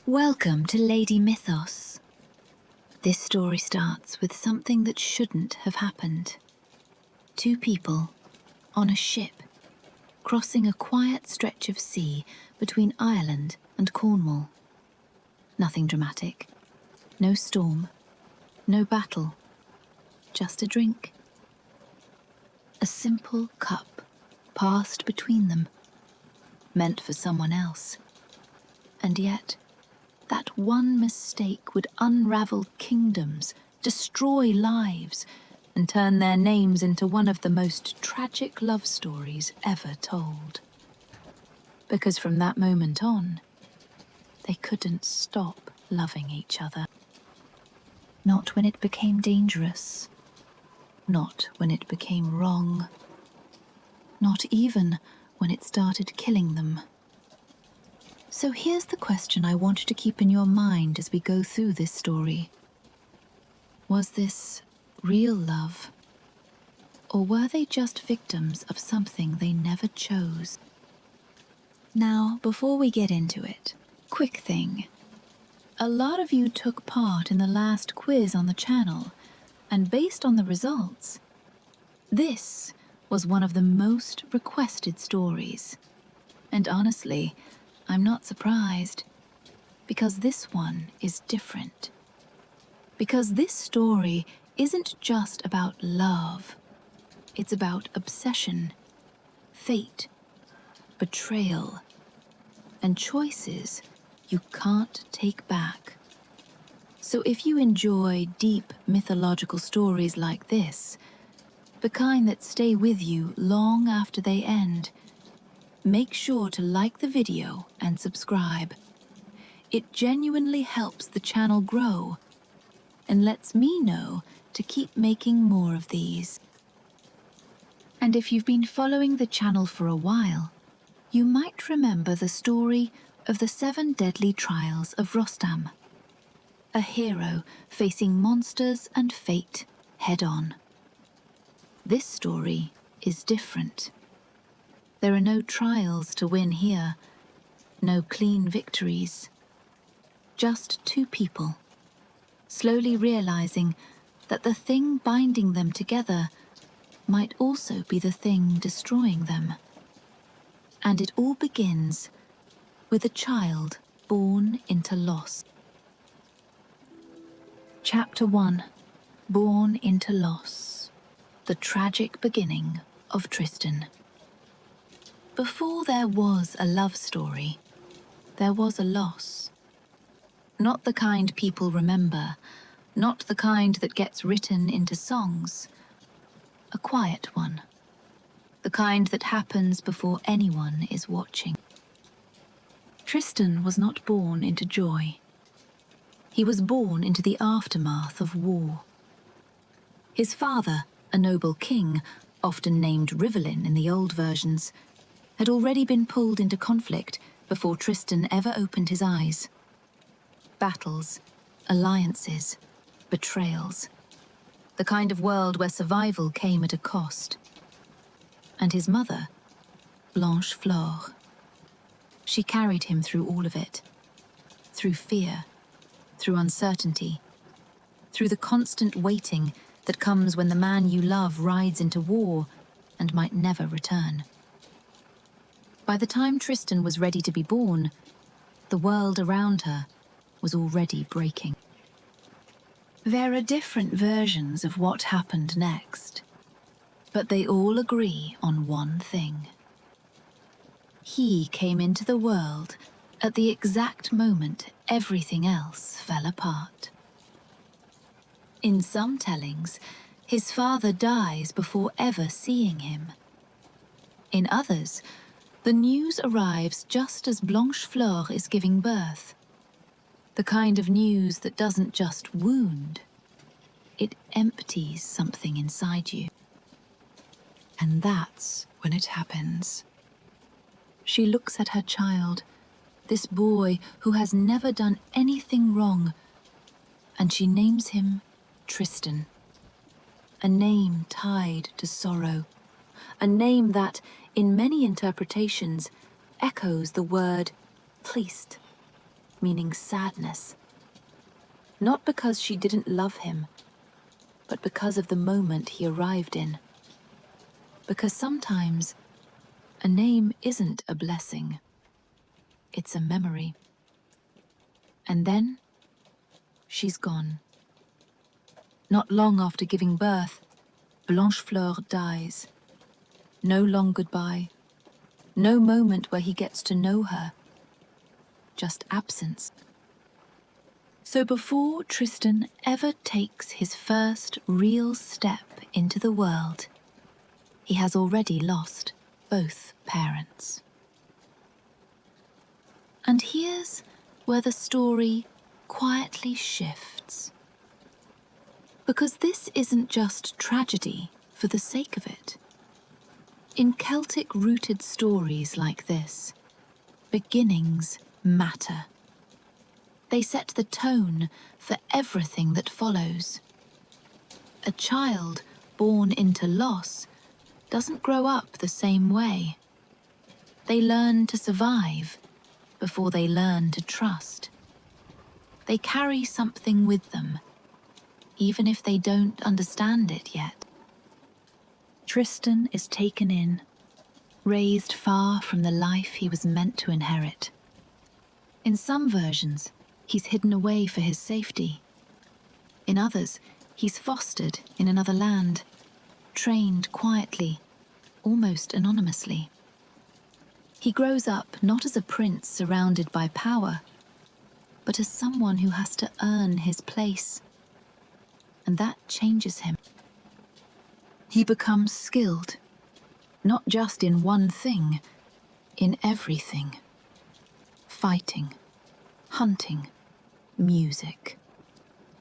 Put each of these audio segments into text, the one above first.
Welcome to Lady Mythos. This story starts with something that shouldn't have happened. Two people on a ship crossing a quiet stretch of sea between Ireland and Cornwall. Nothing dramatic, no storm, no battle, just a drink. A simple cup passed between them, meant for someone else. And yet, that one mistake would unravel kingdoms, destroy lives, and turn their names into one of the most tragic love stories ever told. Because from that moment on, they couldn't stop loving each other. Not when it became dangerous. Not when it became wrong. Not even when it started killing them. So here's the question I want you to keep in your mind as we go through this story. Was this real love? Or were they just victims of something they never chose? Now, before we get into it, quick thing. A lot of you took part in the last quiz on the channel, and based on the results, this was one of the most requested stories. And honestly, I'm not surprised, because this one is different. Because this story isn't just about love. It's about obsession, fate, betrayal, and choices you can't take back. So if you enjoy deep mythological stories like this, the kind that stay with you long after they end, make sure to like the video and subscribe. It genuinely helps the channel grow and lets me know to keep making more of these. And if you've been following the channel for a while, you might remember the story of the 7 deadly trials of Rostam, a hero facing monsters and fate head-on. This story is different. There are no trials to win here, no clean victories. Just two people, slowly realizing that the thing binding them together might also be the thing destroying them. And it all begins with a child born into loss. Chapter 1. Born into Loss. The tragic beginning of Tristan. Before there was a love story, there was a loss. Not the kind people remember, not the kind that gets written into songs. A quiet one. The kind that happens before anyone is watching. Tristan was not born into joy. He was born into the aftermath of war. His father, a noble king, often named Rivellin in the old versions, had already been pulled into conflict before Tristan ever opened his eyes. Battles, alliances, betrayals. The kind of world where survival came at a cost. And his mother, Blanche Fleur. She carried him through all of it. Through fear, through uncertainty, through the constant waiting that comes when the man you love rides into war and might never return. By the time Tristan was ready to be born, the world around her was already breaking. There are different versions of what happened next, but they all agree on one thing. He came into the world at the exact moment everything else fell apart. In some tellings, his father dies before ever seeing him. In others, the news arrives just as Blanche Fleur is giving birth. The kind of news that doesn't just wound, it empties something inside you. And that's when it happens. She looks at her child, this boy who has never done anything wrong, and she names him Tristan. A name tied to sorrow. A name that, in many interpretations, echoes the word priest, meaning sadness. Not because she didn't love him, but because of the moment he arrived in. Because sometimes a name isn't a blessing, it's a memory. And then she's gone. Not long after giving birth, Blanchefleur dies. No long goodbye, no moment where he gets to know her, just absence. So before Tristan ever takes his first real step into the world, he has already lost both parents. And here's where the story quietly shifts. Because this isn't just tragedy for the sake of it. In Celtic-rooted stories like this, beginnings matter. They set the tone for everything that follows. A child born into loss doesn't grow up the same way. They learn to survive before they learn to trust. They carry something with them, even if they don't understand it yet. Tristan is taken in, raised far from the life he was meant to inherit. In some versions, he's hidden away for his safety. In others, he's fostered in another land, trained quietly, almost anonymously. He grows up not as a prince surrounded by power, but as someone who has to earn his place. And that changes him. He becomes skilled, not just in one thing, in everything. Fighting, hunting, music.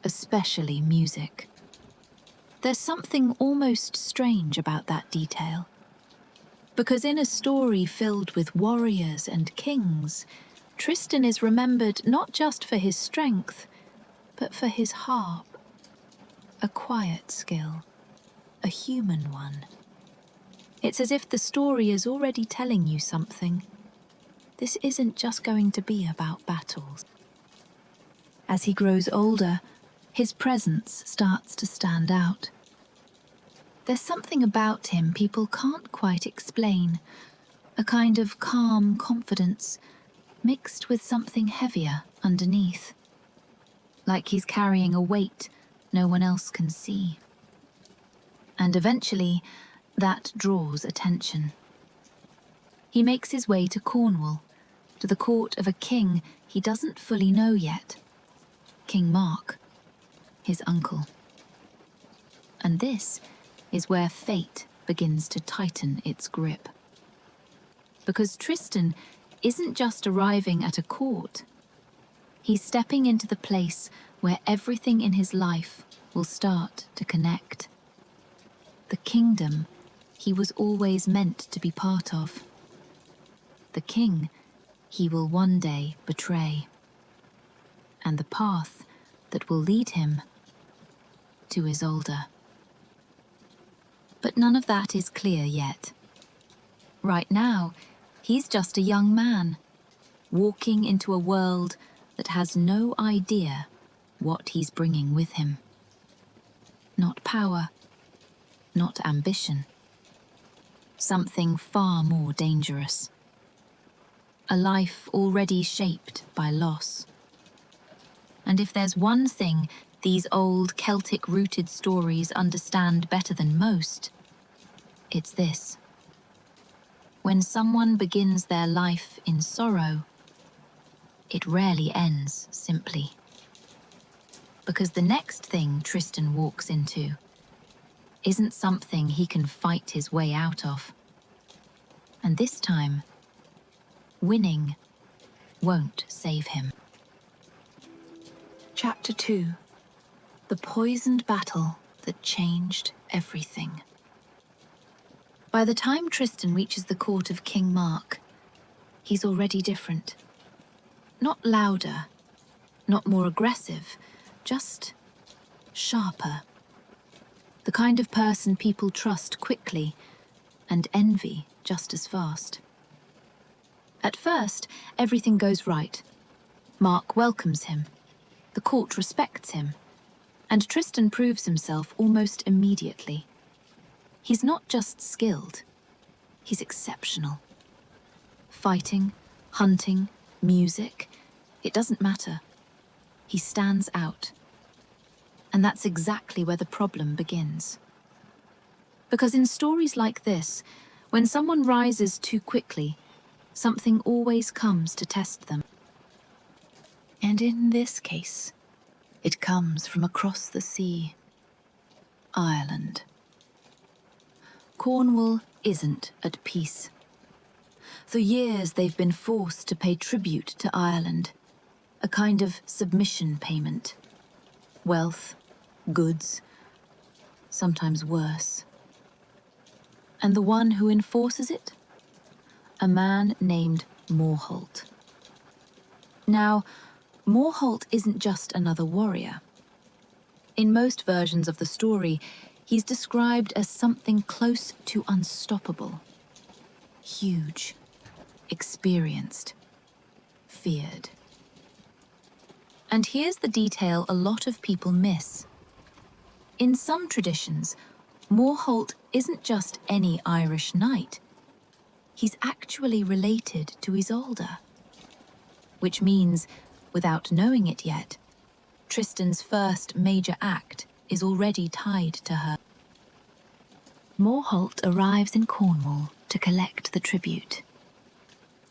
Especially music. There's something almost strange about that detail. Because in a story filled with warriors and kings, Tristan is remembered not just for his strength, but for his harp. A quiet skill, a human one. It's as if the story is already telling you something. This isn't just going to be about battles. As he grows older, his presence starts to stand out. There's something about him people can't quite explain, a kind of calm confidence mixed with something heavier underneath. Like he's carrying a weight no one else can see. And eventually, that draws attention. He makes his way to Cornwall, to the court of a king he doesn't fully know yet, King Mark, his uncle. And this is where fate begins to tighten its grip. Because Tristan isn't just arriving at a court, he's stepping into the place where everything in his life will start to connect. The kingdom he was always meant to be part of. The king he will one day betray. And the path that will lead him to Isolde. But none of that is clear yet. Right now, he's just a young man, walking into a world that has no idea what he's bringing with him. Not power, not ambition. Something far more dangerous. A life already shaped by loss. And if there's one thing these old Celtic-rooted stories understand better than most, it's this. When someone begins their life in sorrow, it rarely ends simply. Because the next thing Tristan walks into isn't something he can fight his way out of. And this time, winning won't save him. Chapter 2. The poisoned battle that changed everything. By the time Tristan reaches the court of King Mark, he's already different. Not louder, not more aggressive, just sharper. The kind of person people trust quickly and envy just as fast. At first, everything goes right. Mark welcomes him, the court respects him, and Tristan proves himself almost immediately. He's not just skilled, he's exceptional. Fighting, hunting, music, it doesn't matter. He stands out. And that's exactly where the problem begins. Because in stories like this, when someone rises too quickly, something always comes to test them. And in this case, it comes from across the sea. Ireland. Cornwall isn't at peace. For years they've been forced to pay tribute to Ireland, a kind of submission payment. Wealth, goods, sometimes worse. And the one who enforces it? A man named Morholt. Now, Morholt isn't just another warrior. In most versions of the story, he's described as something close to unstoppable. Huge, experienced, feared. And here's the detail a lot of people miss. In some traditions, Morholt isn't just any Irish knight. He's actually related to Isolde. Which means, without knowing it yet, Tristan's first major act is already tied to her. Morholt arrives in Cornwall to collect the tribute.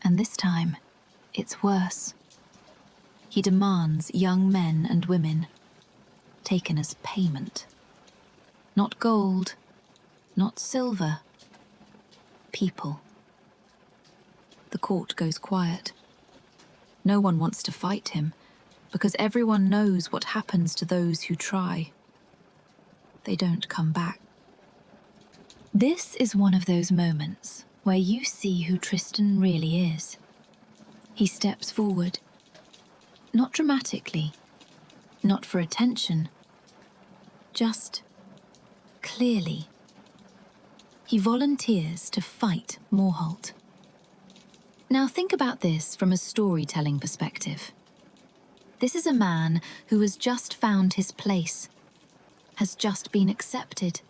And this time, it's worse. He demands young men and women, taken as payment. Not gold, not silver, people. The court goes quiet. No one wants to fight him, because everyone knows what happens to those who try. They don't come back. This is one of those moments where you see who Tristan really is. He steps forward. Not dramatically, not for attention, just clearly. He volunteers to fight Morholt. Now think about this from a storytelling perspective. This is a man who has just found his place, has just been accepted,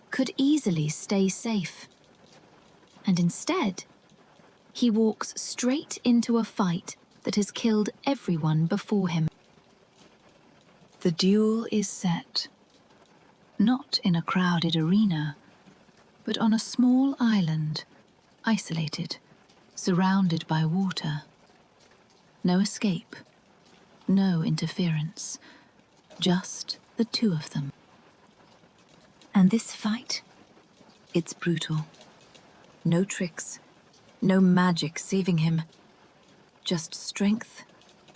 could easily stay safe. And instead, he walks straight into a fight that has killed everyone before him. The duel is set, not in a crowded arena, but on a small island, isolated, surrounded by water. No escape, no interference, just the two of them. And this fight, it's brutal. No tricks, no magic saving him. Just strength,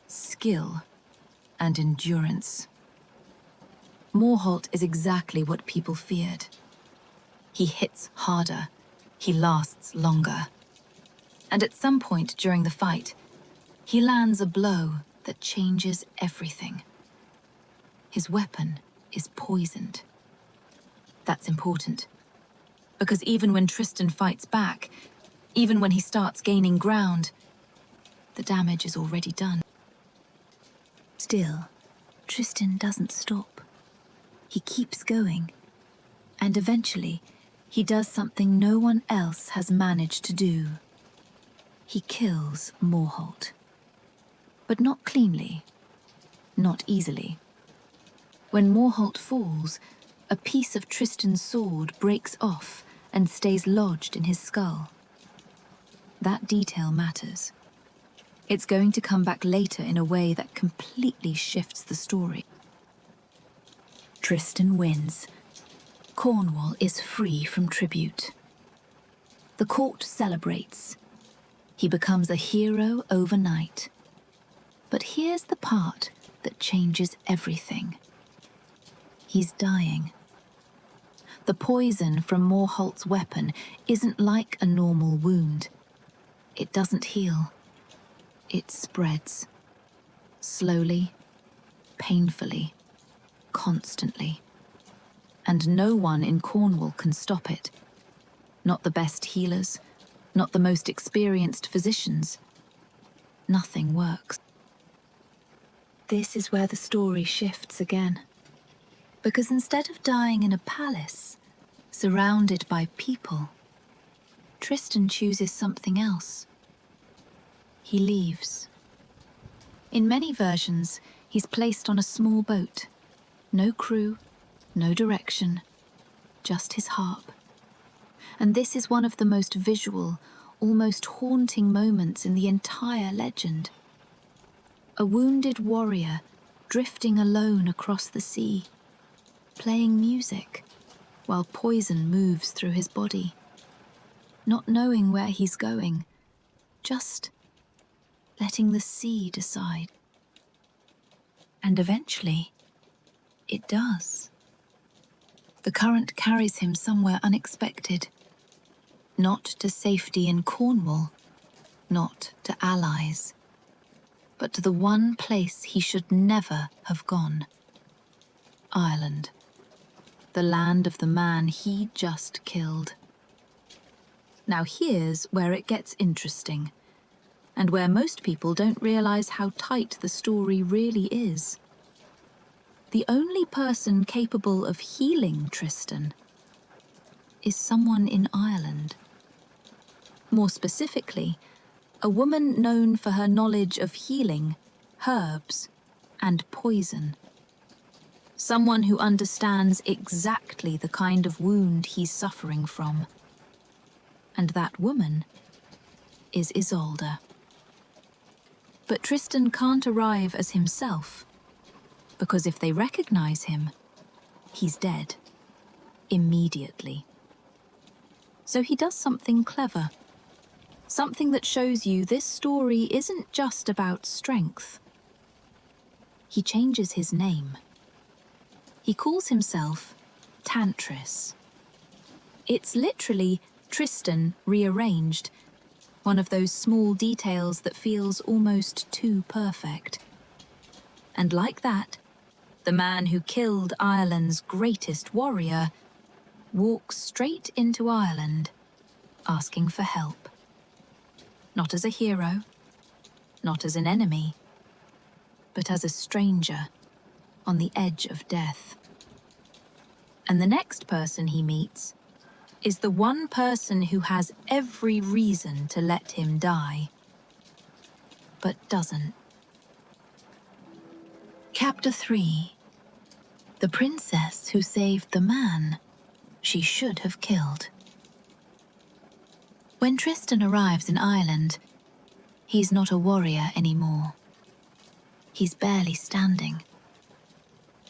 skill, and endurance. Morholt is exactly what people feared. He hits harder, he lasts longer. And at some point during the fight, he lands a blow that changes everything. His weapon is poisoned. That's important, because even when Tristan fights back, even when he starts gaining ground, the damage is already done. Still, Tristan doesn't stop. He keeps going. And eventually, he does something no one else has managed to do. He kills Morholt. But not cleanly, not easily. When Morholt falls, a piece of Tristan's sword breaks off and stays lodged in his skull. That detail matters. It's going to come back later in a way that completely shifts the story. Tristan wins. Cornwall is free from tribute. The court celebrates. He becomes a hero overnight. But here's the part that changes everything. He's dying. The poison from Morholt's weapon isn't like a normal wound. It doesn't heal. It spreads. Slowly, painfully, constantly. And no one in Cornwall can stop it. Not the best healers, not the most experienced physicians. Nothing works. This is where the story shifts again. Because instead of dying in a palace, surrounded by people, Tristan chooses something else. He leaves. In many versions, he's placed on a small boat. No crew, no direction, just his harp. And this is one of the most visual, almost haunting moments in the entire legend. A wounded warrior drifting alone across the sea, playing music while poison moves through his body. Not knowing where he's going, just letting the sea decide. And eventually, it does. The current carries him somewhere unexpected. Not to safety in Cornwall, not to allies, but to the one place he should never have gone. Ireland, the land of the man he just killed. Now here's where it gets interesting, and where most people don't realize how tight the story really is. The only person capable of healing Tristan is someone in Ireland. More specifically, a woman known for her knowledge of healing, herbs, and poison. Someone who understands exactly the kind of wound he's suffering from. And that woman is Isolde. But Tristan can't arrive as himself, because if they recognize him, he's dead. Immediately. So he does something clever. Something that shows you this story isn't just about strength. He changes his name. He calls himself Tantris. It's literally Tristan rearranged, one of those small details that feels almost too perfect. And like that, the man who killed Ireland's greatest warrior walks straight into Ireland, asking for help. Not as a hero, not as an enemy, but as a stranger on the edge of death. And the next person he meets is the one person who has every reason to let him die, but doesn't. Chapter 3. The princess who saved the man she should have killed. When Tristan arrives in Ireland, he's not a warrior anymore. He's barely standing.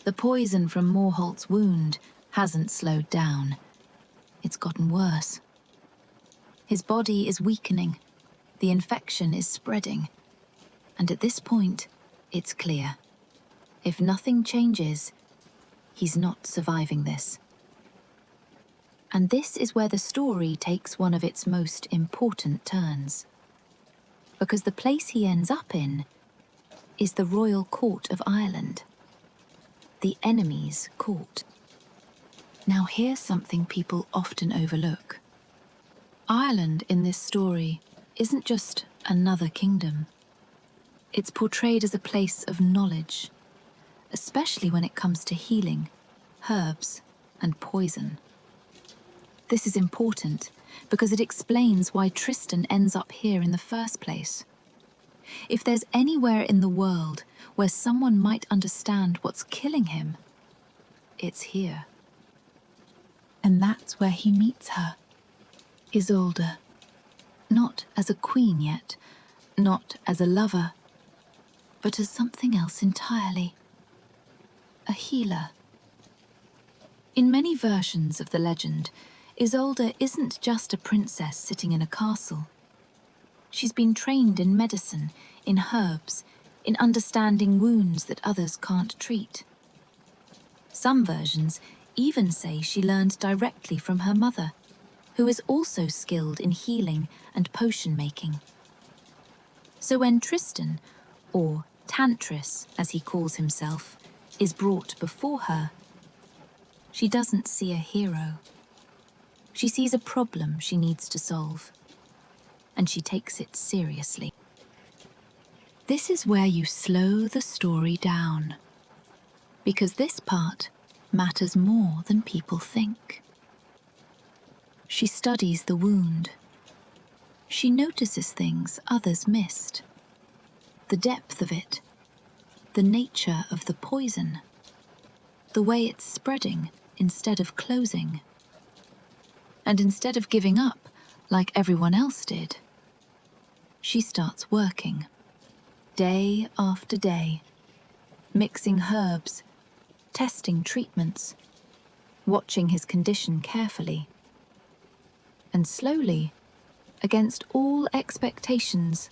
The poison from Morholt's wound hasn't slowed down. It's gotten worse. His body is weakening. The infection is spreading. And at this point, it's clear. If nothing changes, he's not surviving this. And this is where the story takes one of its most important turns. Because the place he ends up in is the royal court of Ireland. The enemy's court. Now here's something people often overlook. Ireland in this story isn't just another kingdom. It's portrayed as a place of knowledge, especially when it comes to healing, herbs, and poison. This is important because it explains why Tristan ends up here in the first place. If there's anywhere in the world where someone might understand what's killing him, it's here. And that's where he meets her, Isolde. Not as a queen yet, not as a lover, but as something else entirely. A healer. In many versions of the legend, Isolde isn't just a princess sitting in a castle. She's been trained in medicine, in herbs, in understanding wounds that others can't treat. Some versions even say she learned directly from her mother, who is also skilled in healing and potion making. So when Tristan, or Tantris as he calls himself, is brought before her, she doesn't see a hero. She sees a problem she needs to solve, and she takes it seriously. This is where you slow the story down, because this part matters more than people think. She studies the wound. She notices things others missed. The depth of it, the nature of the poison, the way it's spreading instead of closing. And instead of giving up like everyone else did, she starts working, day after day, mixing herbs, testing treatments, watching his condition carefully. And slowly, against all expectations,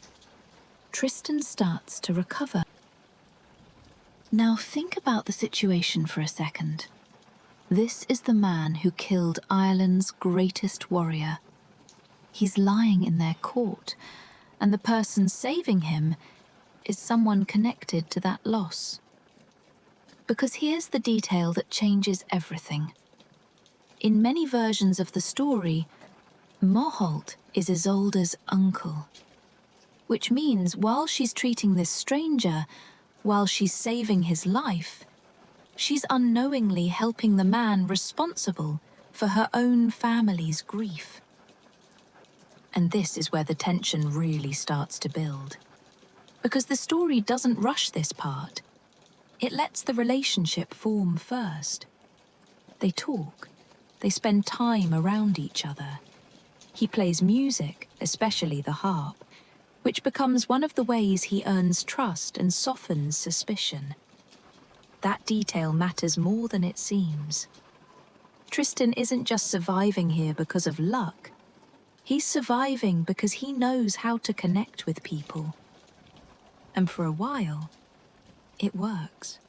Tristan starts to recover. Now think about the situation for a second. This is the man who killed Ireland's greatest warrior. He's lying in their court, and the person saving him is someone connected to that loss. Because here's the detail that changes everything. In many versions of the story, Morholt is Isolde's uncle, which means while she's treating this stranger, while she's saving his life, she's unknowingly helping the man responsible for her own family's grief. And this is where the tension really starts to build. Because the story doesn't rush this part. It lets the relationship form first. They talk. They spend time around each other. He plays music, especially the harp, which becomes one of the ways he earns trust and softens suspicion. That detail matters more than it seems. Tristan isn't just surviving here because of luck. He's surviving because he knows how to connect with people. And for a while, it works.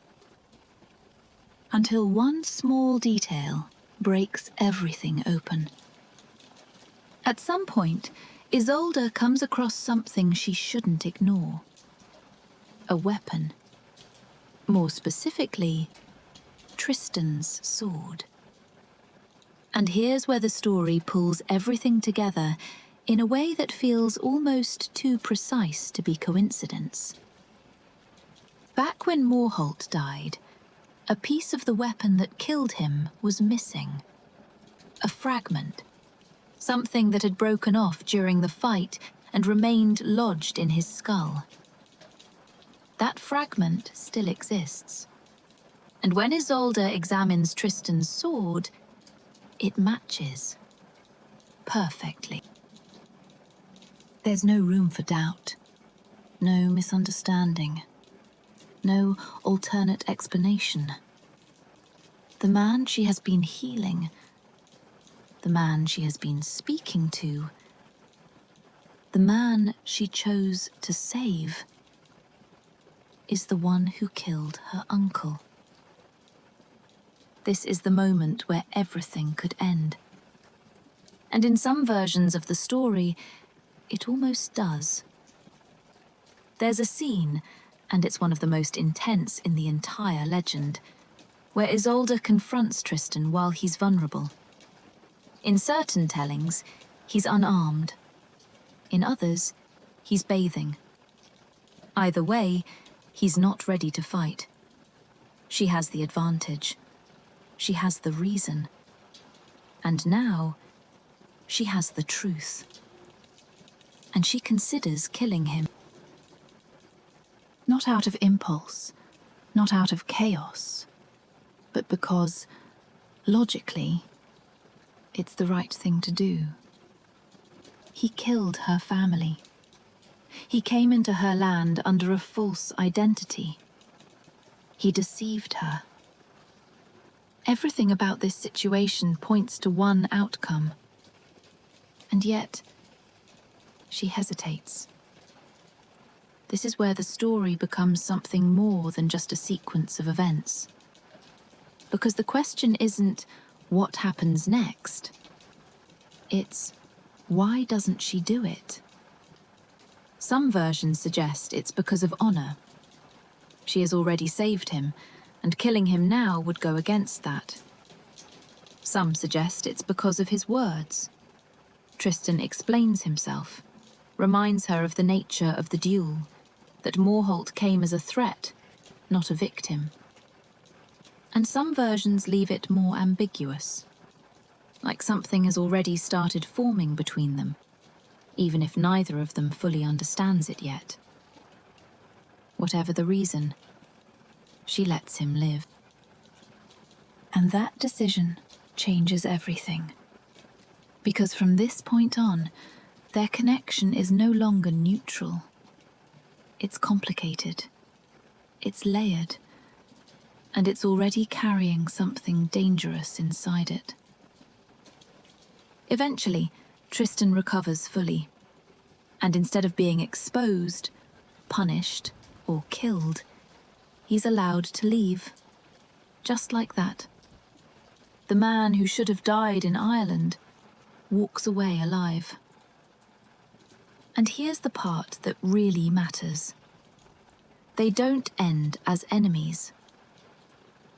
Until one small detail breaks everything open. At some point, Isolde comes across something she shouldn't ignore. A weapon. More specifically, Tristan's sword. And here's where the story pulls everything together in a way that feels almost too precise to be coincidence. Back when Morholt died, a piece of the weapon that killed him was missing. A fragment. Something that had broken off during the fight and remained lodged in his skull. That fragment still exists. And when Isolde examines Tristan's sword, it matches. Perfectly. There's no room for doubt. No misunderstanding. No alternate explanation. The man she has been healing, the man she has been speaking to, the man she chose to save, is the one who killed her uncle. This is the moment where everything could end. And in some versions of the story, it almost does. There's a scene, and it's one of the most intense in the entire legend, where Isolde confronts Tristan while he's vulnerable. In certain tellings, he's unarmed. In others, he's bathing. Either way, he's not ready to fight. She has the advantage. She has the reason. And now, she has the truth. And she considers killing him. Not out of impulse, not out of chaos, but because, logically, it's the right thing to do. He killed her family. He came into her land under a false identity. He deceived her. Everything about this situation points to one outcome. And yet, she hesitates. This is where the story becomes something more than just a sequence of events. Because the question isn't what happens next. It's why doesn't she do it? Some versions suggest it's because of honor. She has already saved him, and killing him now would go against that. Some suggest it's because of his words. Tristan explains himself, reminds her of the nature of the duel, that Morholt came as a threat, not a victim. And some versions leave it more ambiguous, like something has already started forming between them, even if neither of them fully understands it yet. Whatever the reason, she lets him live. And that decision changes everything. Because from this point on, their connection is no longer neutral. It's complicated. It's layered. And it's already carrying something dangerous inside it. Eventually, Tristan recovers fully. And instead of being exposed, punished, or killed, he's allowed to leave. Just like that. The man who should have died in Ireland walks away alive. And here's the part that really matters. They don't end as enemies.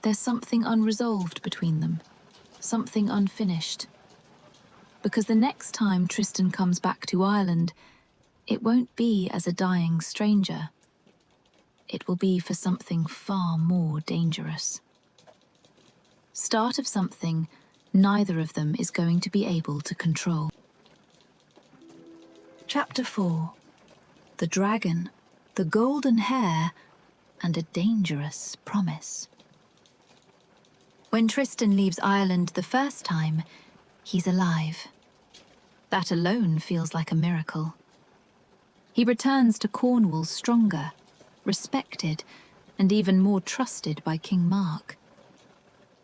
There's something unresolved between them, something unfinished. Because the next time Tristan comes back to Ireland, it won't be as a dying stranger. It will be for something far more dangerous. Start of something neither of them is going to be able to control. Chapter 4. The Dragon, the Golden Hair, and a Dangerous Promise. When Tristan leaves Ireland the first time, he's alive. That alone feels like a miracle. He returns to Cornwall stronger, respected, and even more trusted by King Mark.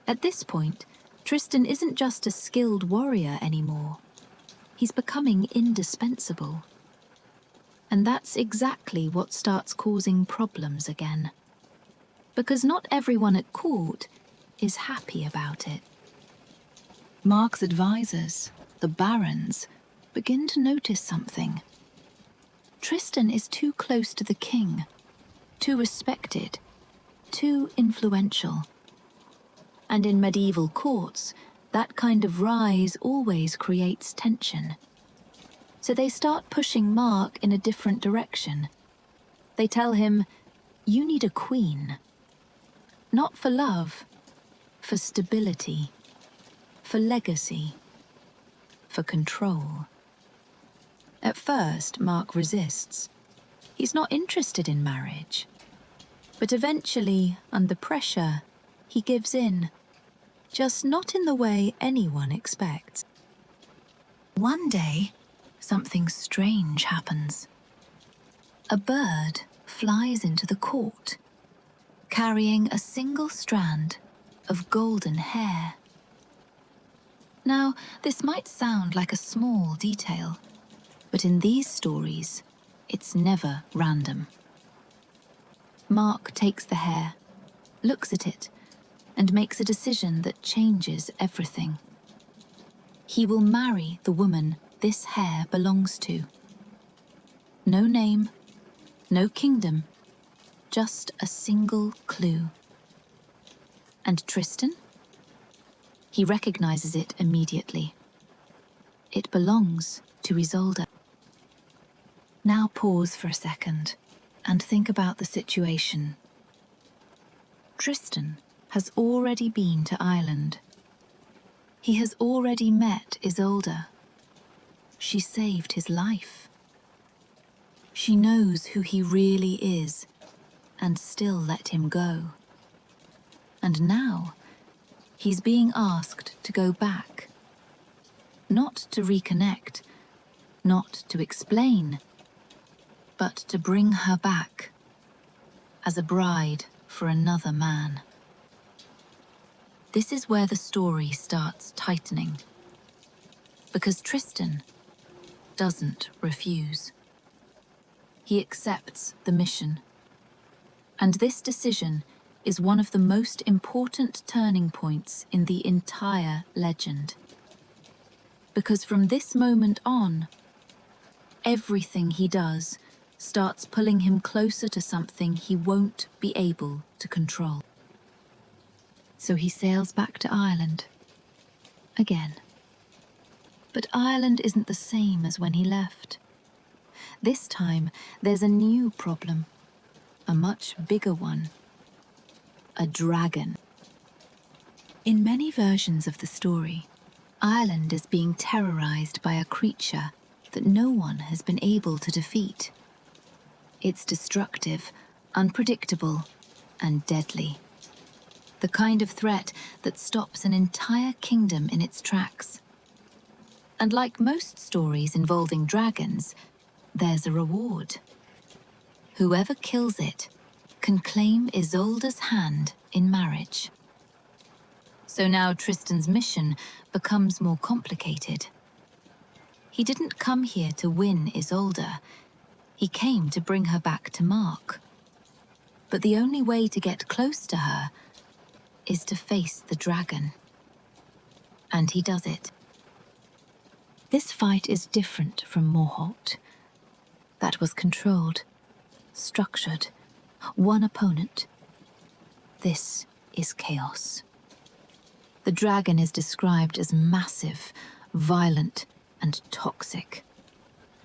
At this point, Tristan isn't just a skilled warrior anymore. He's becoming indispensable. And that's exactly what starts causing problems again. Because not everyone at court is happy about it. Mark's advisors, the barons, begin to notice something. Tristan is too close to the king, too respected, too influential. And in medieval courts, that kind of rise always creates tension. So they start pushing Mark in a different direction. They tell him, you need a queen. Not for love, for stability, for legacy, for control. At first, Mark resists. He's not interested in marriage. But eventually, under pressure, he gives in. Just not in the way anyone expects. One day, something strange happens. A bird flies into the court, carrying a single strand of golden hair. Now, this might sound like a small detail, but in these stories, it's never random. Mark takes the hair, looks at it, and makes a decision that changes everything. He will marry the woman this hair belongs to. No name, no kingdom, just a single clue. And Tristan? He recognizes it immediately. It belongs to Isolde. Now pause for a second and think about the situation. Tristan has already been to Ireland. He has already met Isolde. She saved his life. She knows who he really is and still let him go. And now, he's being asked to go back. Not to reconnect, not to explain, but to bring her back as a bride for another man. This is where the story starts tightening, because Tristan doesn't refuse. He accepts the mission. And this decision is one of the most important turning points in the entire legend. Because from this moment on, everything he does starts pulling him closer to something he won't be able to control. So he sails back to Ireland. Again. But Ireland isn't the same as when he left. This time, there's a new problem. a much bigger one. A dragon. In many versions of the story, Ireland is being terrorized by a creature that no one has been able to defeat. It's destructive, unpredictable, and deadly. The kind of threat that stops an entire kingdom in its tracks. And like most stories involving dragons, there's a reward. Whoever kills it can claim Isolde's hand in marriage. So now Tristan's mission becomes more complicated. He didn't come here to win Isolde. He came to bring her back to Mark. But the only way to get close to her is to face the dragon. And he does it. This fight is different from Morholt. That was controlled, structured, one opponent. This is chaos. The dragon is described as massive, violent, and toxic.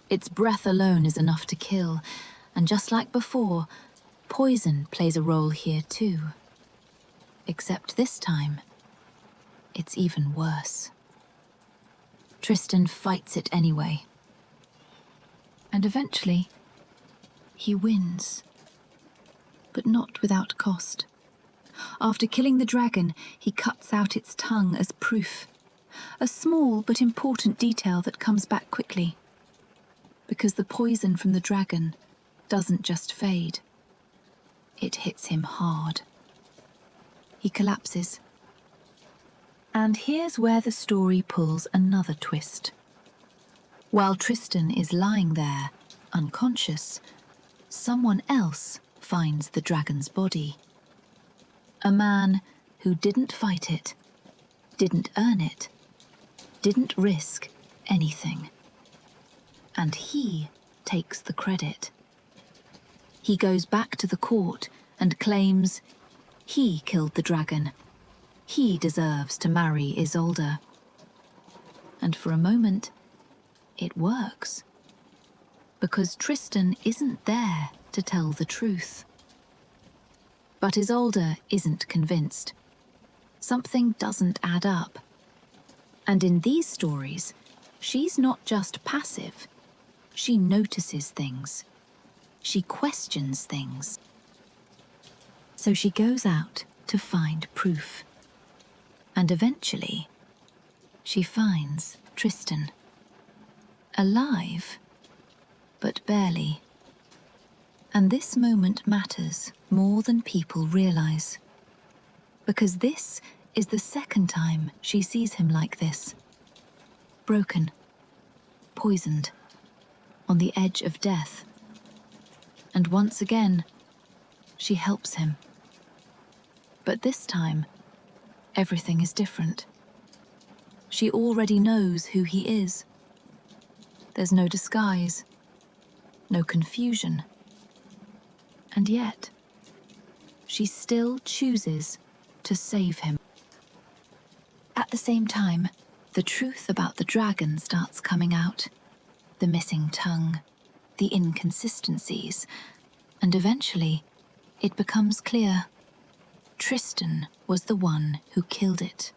Its breath alone is enough to kill, and just like before, poison plays a role here too. Except this time, it's even worse. Tristan fights it anyway. And eventually, he wins. But not without cost. After killing the dragon, he cuts out its tongue as proof. A small but important detail that comes back quickly. Because the poison from the dragon doesn't just fade. It hits him hard. He collapses. And here's where the story pulls another twist. While Tristan is lying there, unconscious, someone else finds the dragon's body. A man who didn't fight it, didn't earn it, didn't risk anything. And he takes the credit. He goes back to the court and claims he killed the dragon. He deserves to marry Isolde. And for a moment, it works. Because Tristan isn't there to tell the truth. But Isolde isn't convinced. Something doesn't add up. And in these stories, she's not just passive. She notices things. She questions things. So she goes out to find proof. And eventually, she finds Tristan. Alive, but barely. And this moment matters more than people realize. Because this is the second time she sees him like this. Broken, poisoned, on the edge of death. And once again, she helps him. But this time, everything is different. She already knows who he is. There's no disguise, no confusion. And yet, she still chooses to save him. At the same time, the truth about the dragon starts coming out. The missing tongue, the inconsistencies, and eventually, it becomes clear. Tristan was the one who killed it.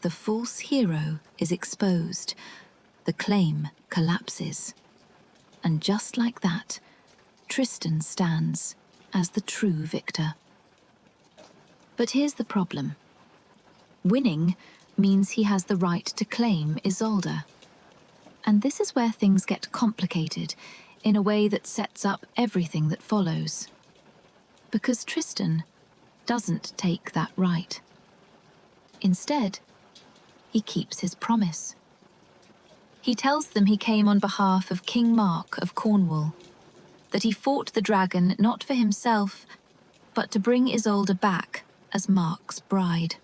The false hero is exposed. The claim collapses. And just like that, Tristan stands as the true victor. But here's the problem. Winning means he has the right to claim Isolde. And this is where things get complicated in a way that sets up everything that follows. Because Tristan doesn't take that right. Instead, he keeps his promise. He tells them he came on behalf of King Mark of Cornwall, that he fought the dragon not for himself, but to bring Isolde back as Mark's bride.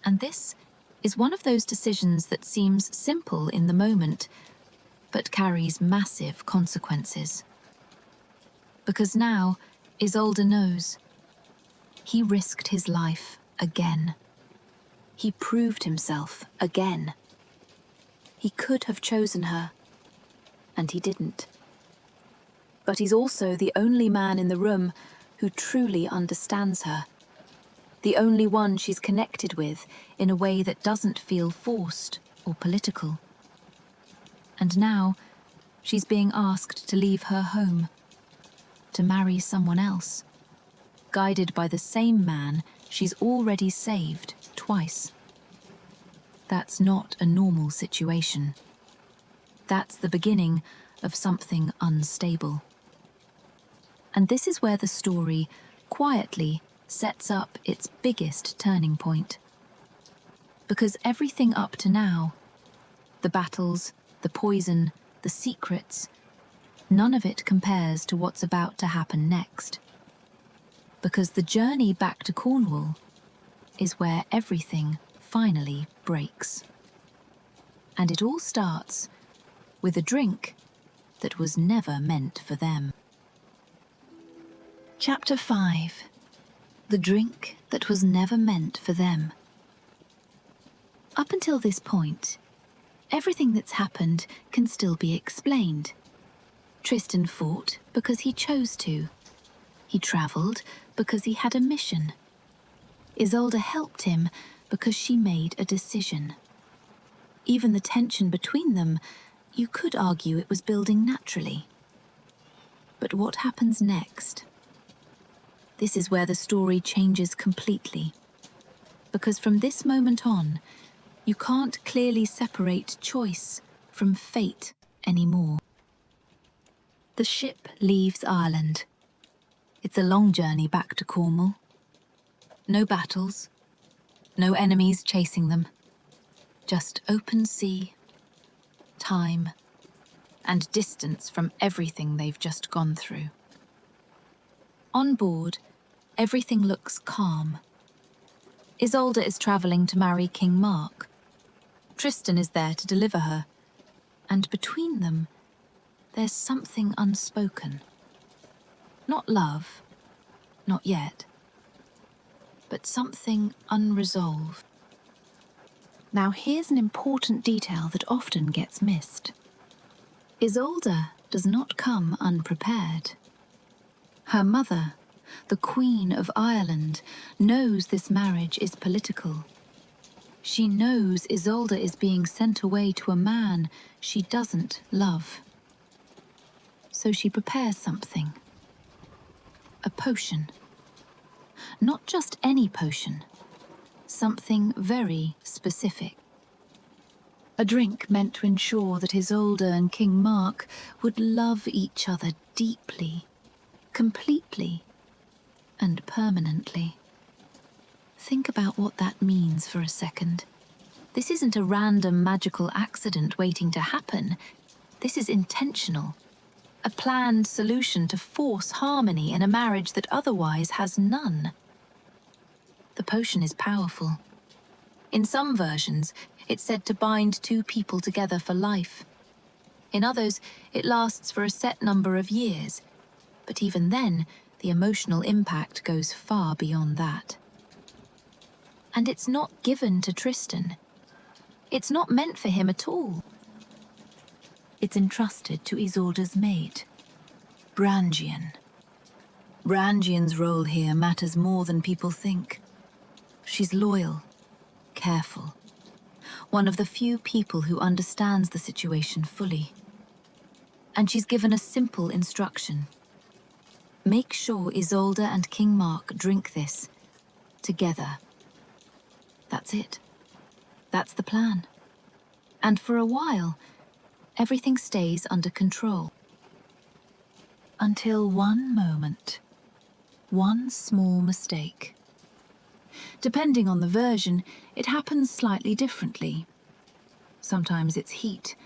And this is one of those decisions that seems simple in the moment, but carries massive consequences. Because now, Isolde knows. He risked his life again. He proved himself again. He could have chosen her, and he didn't. But he's also the only man in the room who truly understands her. The only one she's connected with in a way that doesn't feel forced or political. And now, she's being asked to leave her home, to marry someone else, guided by the same man she's already saved twice. That's not a normal situation. That's the beginning of something unstable. And this is where the story quietly sets up its biggest turning point. Because everything up to now, the battles, the poison, the secrets, none of it compares to what's about to happen next. Because the journey back to Cornwall is where everything finally breaks. And it all starts with a drink that was never meant for them. Chapter 5. The drink that was never meant for them. Up until this point, everything that's happened can still be explained. Tristan fought because he chose to. He travelled because he had a mission. Isolde helped him because she made a decision. Even the tension between them, you could argue it was building naturally. But what happens next? This is where the story changes completely. Because from this moment on, you can't clearly separate choice from fate anymore. The ship leaves Ireland. It's a long journey back to Cornwall. No battles, no enemies chasing them. Just open sea, time, and distance from everything they've just gone through. On board, everything looks calm. Isolde is travelling to marry King Mark. Tristan is there to deliver her. And between them, there's something unspoken. Not love, not yet, but something unresolved. Now here's an important detail that often gets missed. Isolde does not come unprepared. Her mother, the Queen of Ireland, knows this marriage is political. She knows Isolde is being sent away to a man she doesn't love. So she prepares something. A potion. Not just any potion. Something very specific. A drink meant to ensure that Isolde and King Mark would love each other deeply, completely, and permanently. Think about what that means for a second. This isn't a random magical accident waiting to happen. This is intentional. A planned solution to force harmony in a marriage that otherwise has none. The potion is powerful. In some versions, it's said to bind two people together for life. In others, it lasts for a set number of years. But even then, the emotional impact goes far beyond that. And it's not given to Tristan. It's not meant for him at all. It's entrusted to Isolde's mate, Brangian. Brangian's role here matters more than people think. She's loyal, careful, one of the few people who understands the situation fully. And she's given a simple instruction. Make sure Isolde and King Mark drink this, together. That's it. That's the plan. And for a while, everything stays under control. Until one moment. One small mistake. Depending on the version, it happens slightly differently. Sometimes it's heat,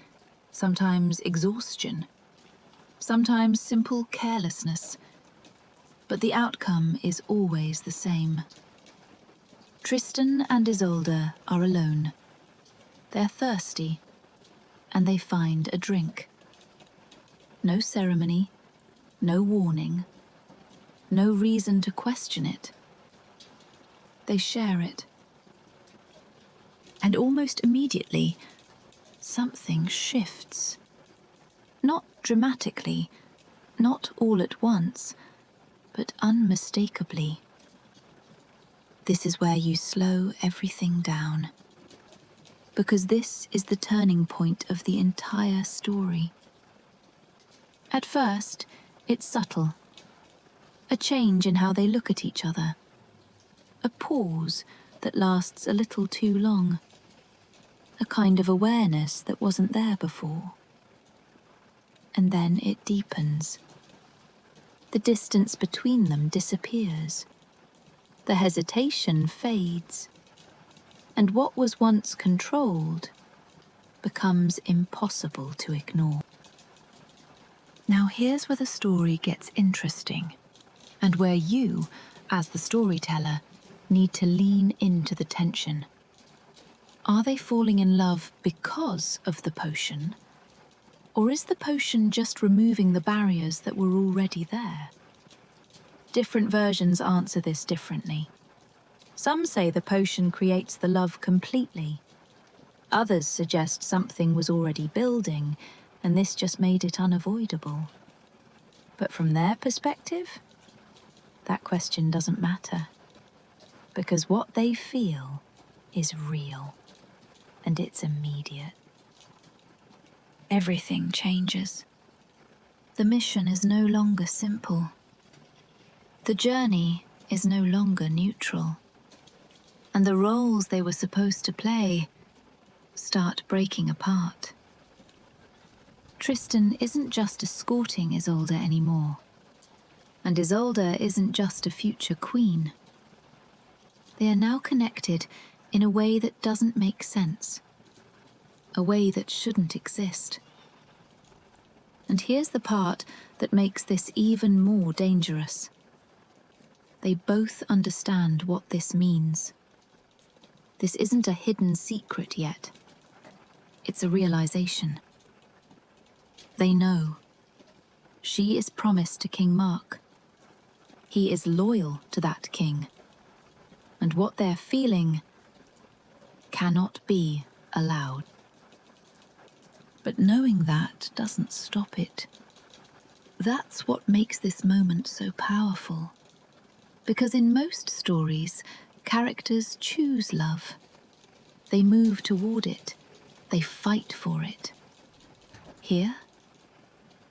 sometimes exhaustion, sometimes simple carelessness. But the outcome is always the same. Tristan and Isolde are alone. They're thirsty, and they find a drink. No ceremony, no warning, no reason to question it. They share it. And almost immediately, something shifts. Not dramatically, Not all at once, but unmistakably. This is where you slow everything down, because this is the turning point of the entire story. At first, it's subtle. A change in how they look at each other. A pause that lasts a little too long. A kind of awareness that wasn't there before. And then it deepens. The distance between them disappears. The hesitation fades. And what was once controlled becomes impossible to ignore. Now here's where the story gets interesting, and where you, as the storyteller, need to lean into the tension. Are they falling in love because of the potion? Or is the potion just removing the barriers that were already there? Different versions answer this differently. Some say the potion creates the love completely. Others suggest something was already building, and this just made it unavoidable. But from their perspective, that question doesn't matter. Because what they feel is real, and it's immediate. Everything changes. The mission is no longer simple. The journey is no longer neutral. And the roles they were supposed to play start breaking apart. Tristan isn't just escorting Isolde anymore. And Isolde isn't just a future queen. They are now connected in a way that doesn't make sense. A way that shouldn't exist. And here's the part that makes this even more dangerous. They both understand what this means. This isn't a hidden secret yet. It's a realization. They know. She is promised to King Mark. He is loyal to that king. And what they're feeling cannot be allowed. But knowing that doesn't stop it. That's what makes this moment so powerful. Because in most stories, characters choose love. They move toward it. They fight for it. Here,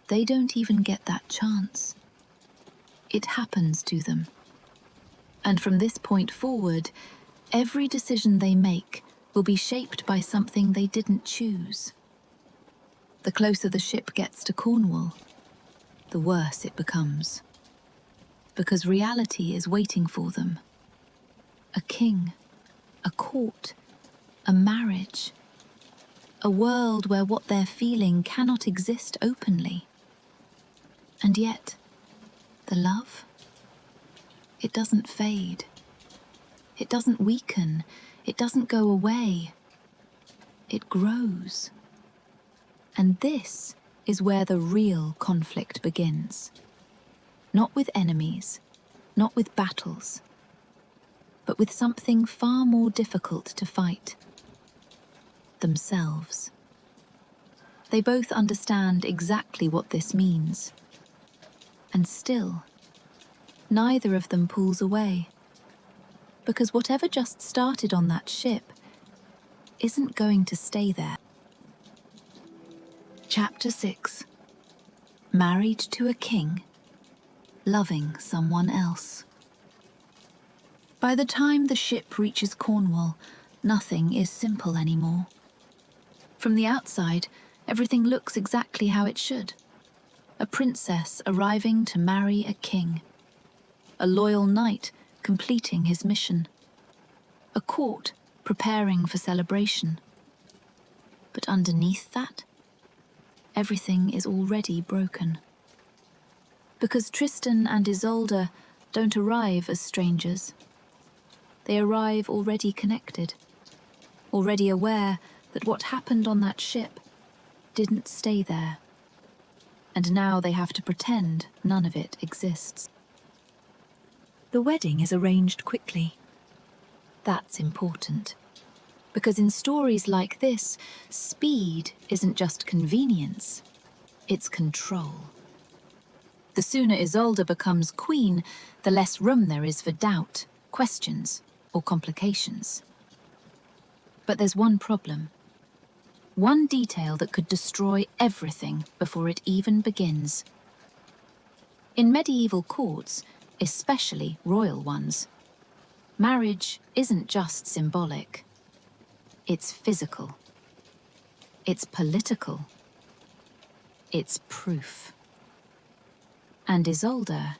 they don't even get that chance. It happens to them. And from this point forward, every decision they make will be shaped by something they didn't choose. The closer the ship gets to Cornwall, the worse it becomes. Because reality is waiting for them. A king, a court, a marriage. A world where what they're feeling cannot exist openly. And yet, the love, it doesn't fade. It doesn't weaken. It doesn't go away. It grows. And this is where the real conflict begins. Not with enemies, not with battles, but with something far more difficult to fight. Themselves. They both understand exactly what this means. And still, neither of them pulls away. Because whatever just started on that ship isn't going to stay there. Chapter 6. Married to a king, loving someone else. By the time the ship reaches Cornwall, nothing is simple anymore. From the outside, everything looks exactly how it should. A princess arriving to marry a king. A loyal knight completing his mission. A court preparing for celebration. But underneath that, everything is already broken. Because Tristan and Isolde don't arrive as strangers. They arrive already connected, already aware that what happened on that ship didn't stay there. And now they have to pretend none of it exists. The wedding is arranged quickly. That's important. Because in stories like this, speed isn't just convenience, it's control. The sooner Isolde becomes queen, the less room there is for doubt, questions, or complications. But there's one problem. One detail that could destroy everything before it even begins. In medieval courts, especially royal ones, marriage isn't just symbolic. It's physical. It's political. It's proof. And Isolde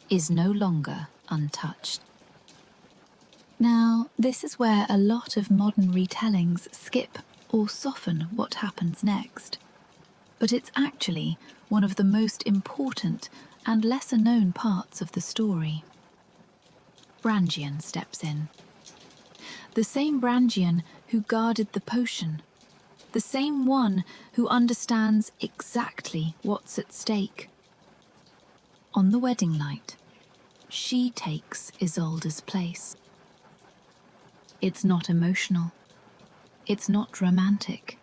is no longer untouched. Now, this is where a lot of modern retellings skip or soften what happens next. But it's actually one of the most important and lesser-known parts of the story. Brangian steps in. The same Brangian who guarded the potion. The same one who understands exactly what's at stake. On the wedding night, she takes Isolde's place. It's not emotional. It's not romantic.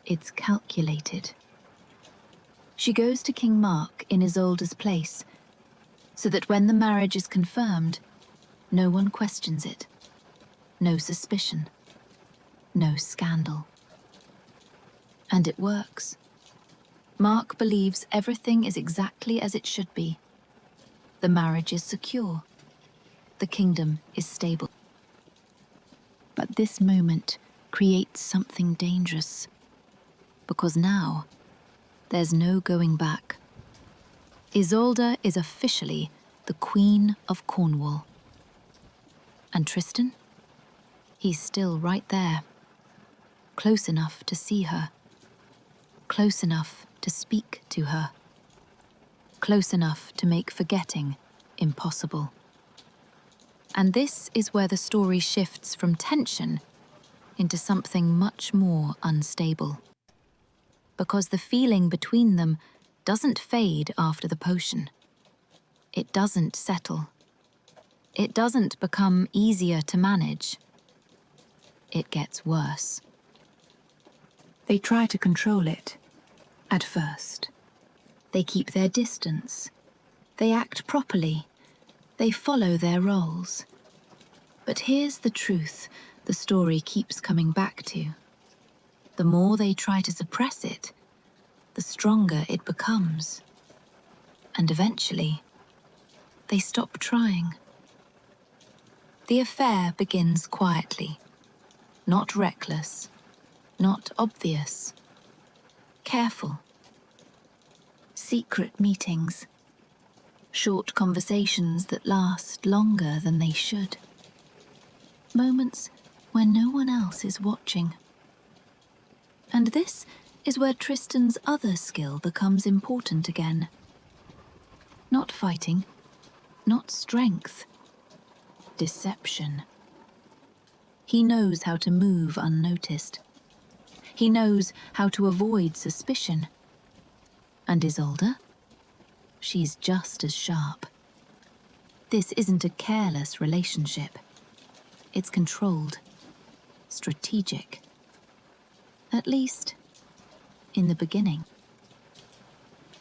It's calculated. She goes to King Mark in Isolde's place, so that when the marriage is confirmed, no one questions it. No suspicion. No scandal. And it works. Mark believes everything is exactly as it should be. The marriage is secure. The kingdom is stable. But this moment creates something dangerous. Because now, there's no going back. Isolde is officially the Queen of Cornwall. And Tristan? He's still right there. Close enough to see her. Close enough to speak to her. Close enough to make forgetting impossible. And this is where the story shifts from tension into something much more unstable. Because the feeling between them doesn't fade after the potion. It doesn't settle. It doesn't become easier to manage. It gets worse. They try to control it. At first. They keep their distance. They act properly. They follow their roles. But here's the truth the story keeps coming back to. The more they try to suppress it, the stronger it becomes. And eventually, they stop trying. The affair begins quietly. Not reckless. Not obvious. Careful. Secret meetings. Short conversations that last longer than they should. Moments when no one else is watching. And this is where Tristan's other skill becomes important again. Not fighting, not strength. Deception. He knows how to move unnoticed. He knows how to avoid suspicion. And Isolde? She's just as sharp. This isn't a careless relationship. It's controlled, strategic. At least, in the beginning.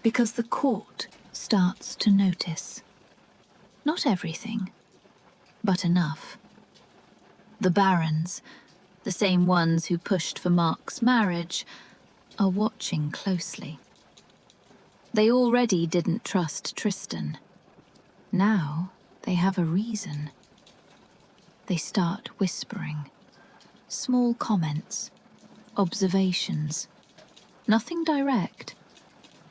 Because the court starts to notice. Not everything, but enough. The barons, the same ones who pushed for Mark's marriage, are watching closely. They already didn't trust Tristan. Now they have a reason. They start whispering. Small comments, observations. Nothing direct,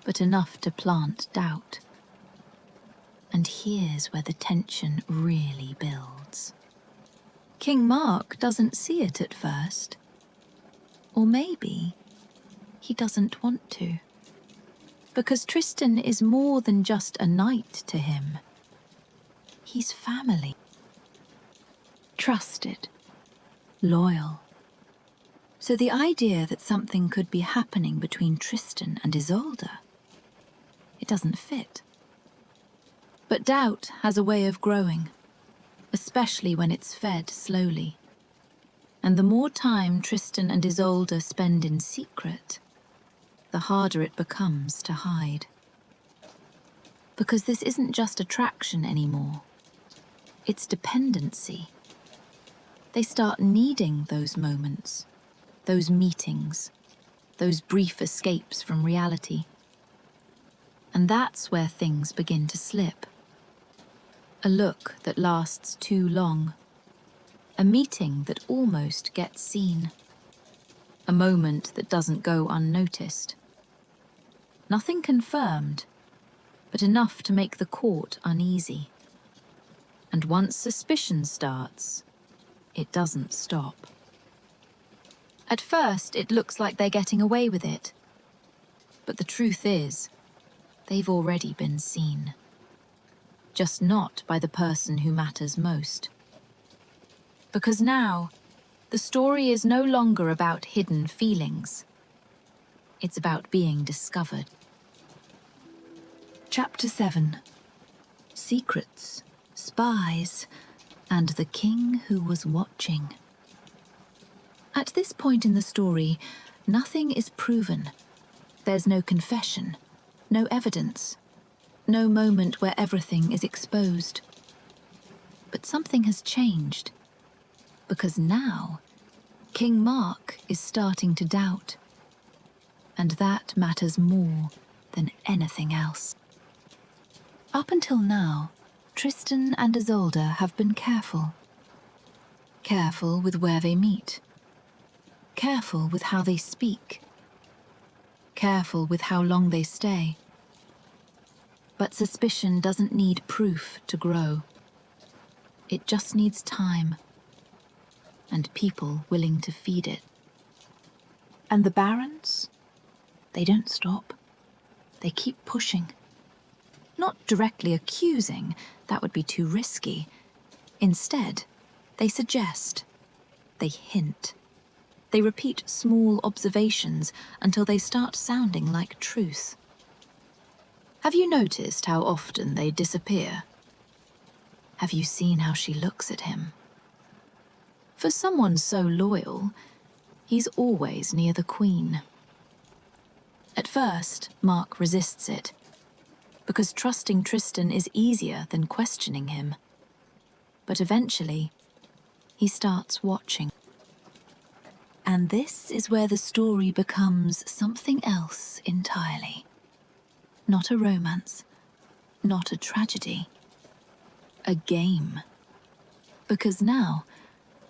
but enough to plant doubt. And here's where the tension really builds. King Mark doesn't see it at first. Or maybe he doesn't want to. Because Tristan is more than just a knight to him. He's family. Trusted. Loyal. So the idea that something could be happening between Tristan and Isolde, it doesn't fit. But doubt has a way of growing, especially when it's fed slowly. And the more time Tristan and Isolde spend in secret, the harder it becomes to hide. Because this isn't just attraction anymore. It's dependency. They start needing those moments, those meetings, those brief escapes from reality. And that's where things begin to slip. A look that lasts too long. A meeting that almost gets seen. A moment that doesn't go unnoticed. Nothing confirmed, but enough to make the court uneasy. And once suspicion starts, it doesn't stop. At first, it looks like they're getting away with it. But the truth is, they've already been seen. Just not by the person who matters most. Because now, the story is no longer about hidden feelings. It's about being discovered. Chapter 7. Secrets, Spies, and the King Who Was Watching. At this point in the story, nothing is proven. There's no confession, no evidence, no moment where everything is exposed. But something has changed, because now, King Mark is starting to doubt. And that matters more than anything else. Up until now, Tristan and Isolde have been careful. Careful with where they meet. Careful with how they speak. Careful with how long they stay. But suspicion doesn't need proof to grow. It just needs time. And people willing to feed it. And the barons? They don't stop. They keep pushing. Not directly accusing, that would be too risky. Instead, they suggest. They hint. They repeat small observations until they start sounding like truth. Have you noticed how often they disappear? Have you seen how she looks at him? For someone so loyal, he's always near the Queen. At first, Mark resists it, because trusting Tristan is easier than questioning him. But eventually, he starts watching. And this is where the story becomes something else entirely. Not a romance, not a tragedy, a game. Because now,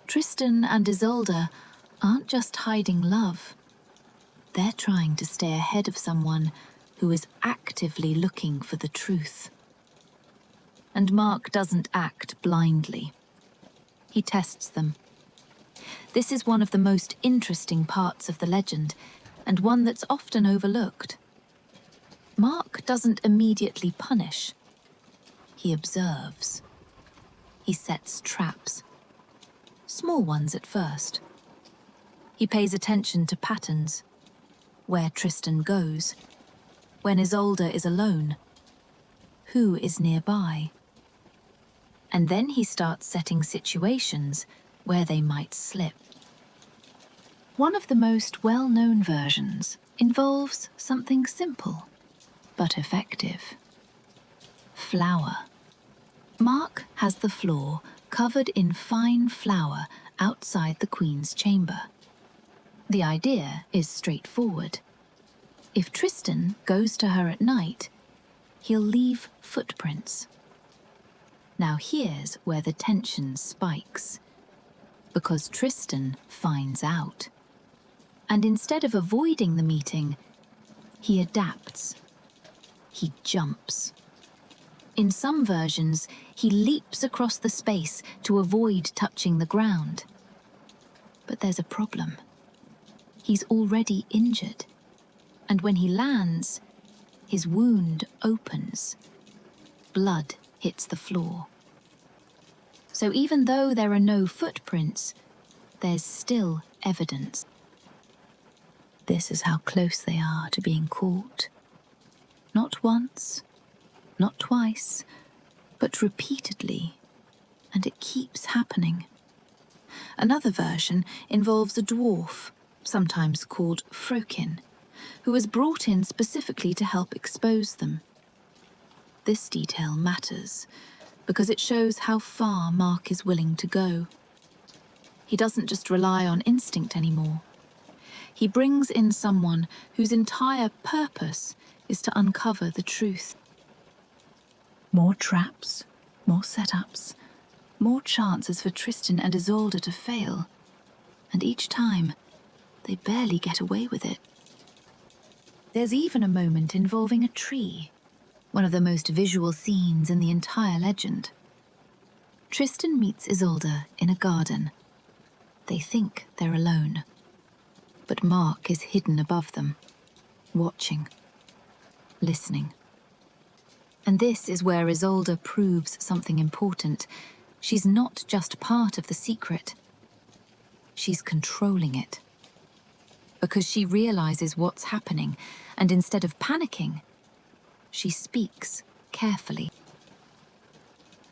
Tristan and Isolde aren't just hiding love. They're trying to stay ahead of someone who is actively looking for the truth. And Mark doesn't act blindly. He tests them. This is one of the most interesting parts of the legend, and one that's often overlooked. Mark doesn't immediately punish. He observes. He sets traps. Small ones at first. He pays attention to patterns. Where Tristan goes. When Isolde is alone. Who is nearby. And then he starts setting situations where they might slip. One of the most well-known versions involves something simple, but effective. Flour. Mark has the floor covered in fine flour outside the Queen's chamber. The idea is straightforward. If Tristan goes to her at night, he'll leave footprints. Now here's where the tension spikes. Because Tristan finds out. And instead of avoiding the meeting, he adapts. He jumps. In some versions, he leaps across the space to avoid touching the ground. But there's a problem. He's already injured. And when he lands, his wound opens. Blood hits the floor. So even though there are no footprints, there's still evidence. This is how close they are to being caught. Not once, not twice, but repeatedly, and it keeps happening. Another version involves a dwarf, sometimes called Frokin, who was brought in specifically to help expose them. This detail matters because it shows how far Mark is willing to go. He doesn't just rely on instinct anymore. He brings in someone whose entire purpose is to uncover the truth. More traps, more setups, more chances for Tristan and Isolde to fail. And each time, they barely get away with it. There's even a moment involving a tree, one of the most visual scenes in the entire legend. Tristan meets Isolde in a garden. They think they're alone, but Mark is hidden above them, watching, listening. And this is where Isolde proves something important. She's not just part of the secret. She's controlling it. Because she realizes what's happening, and instead of panicking, she speaks carefully.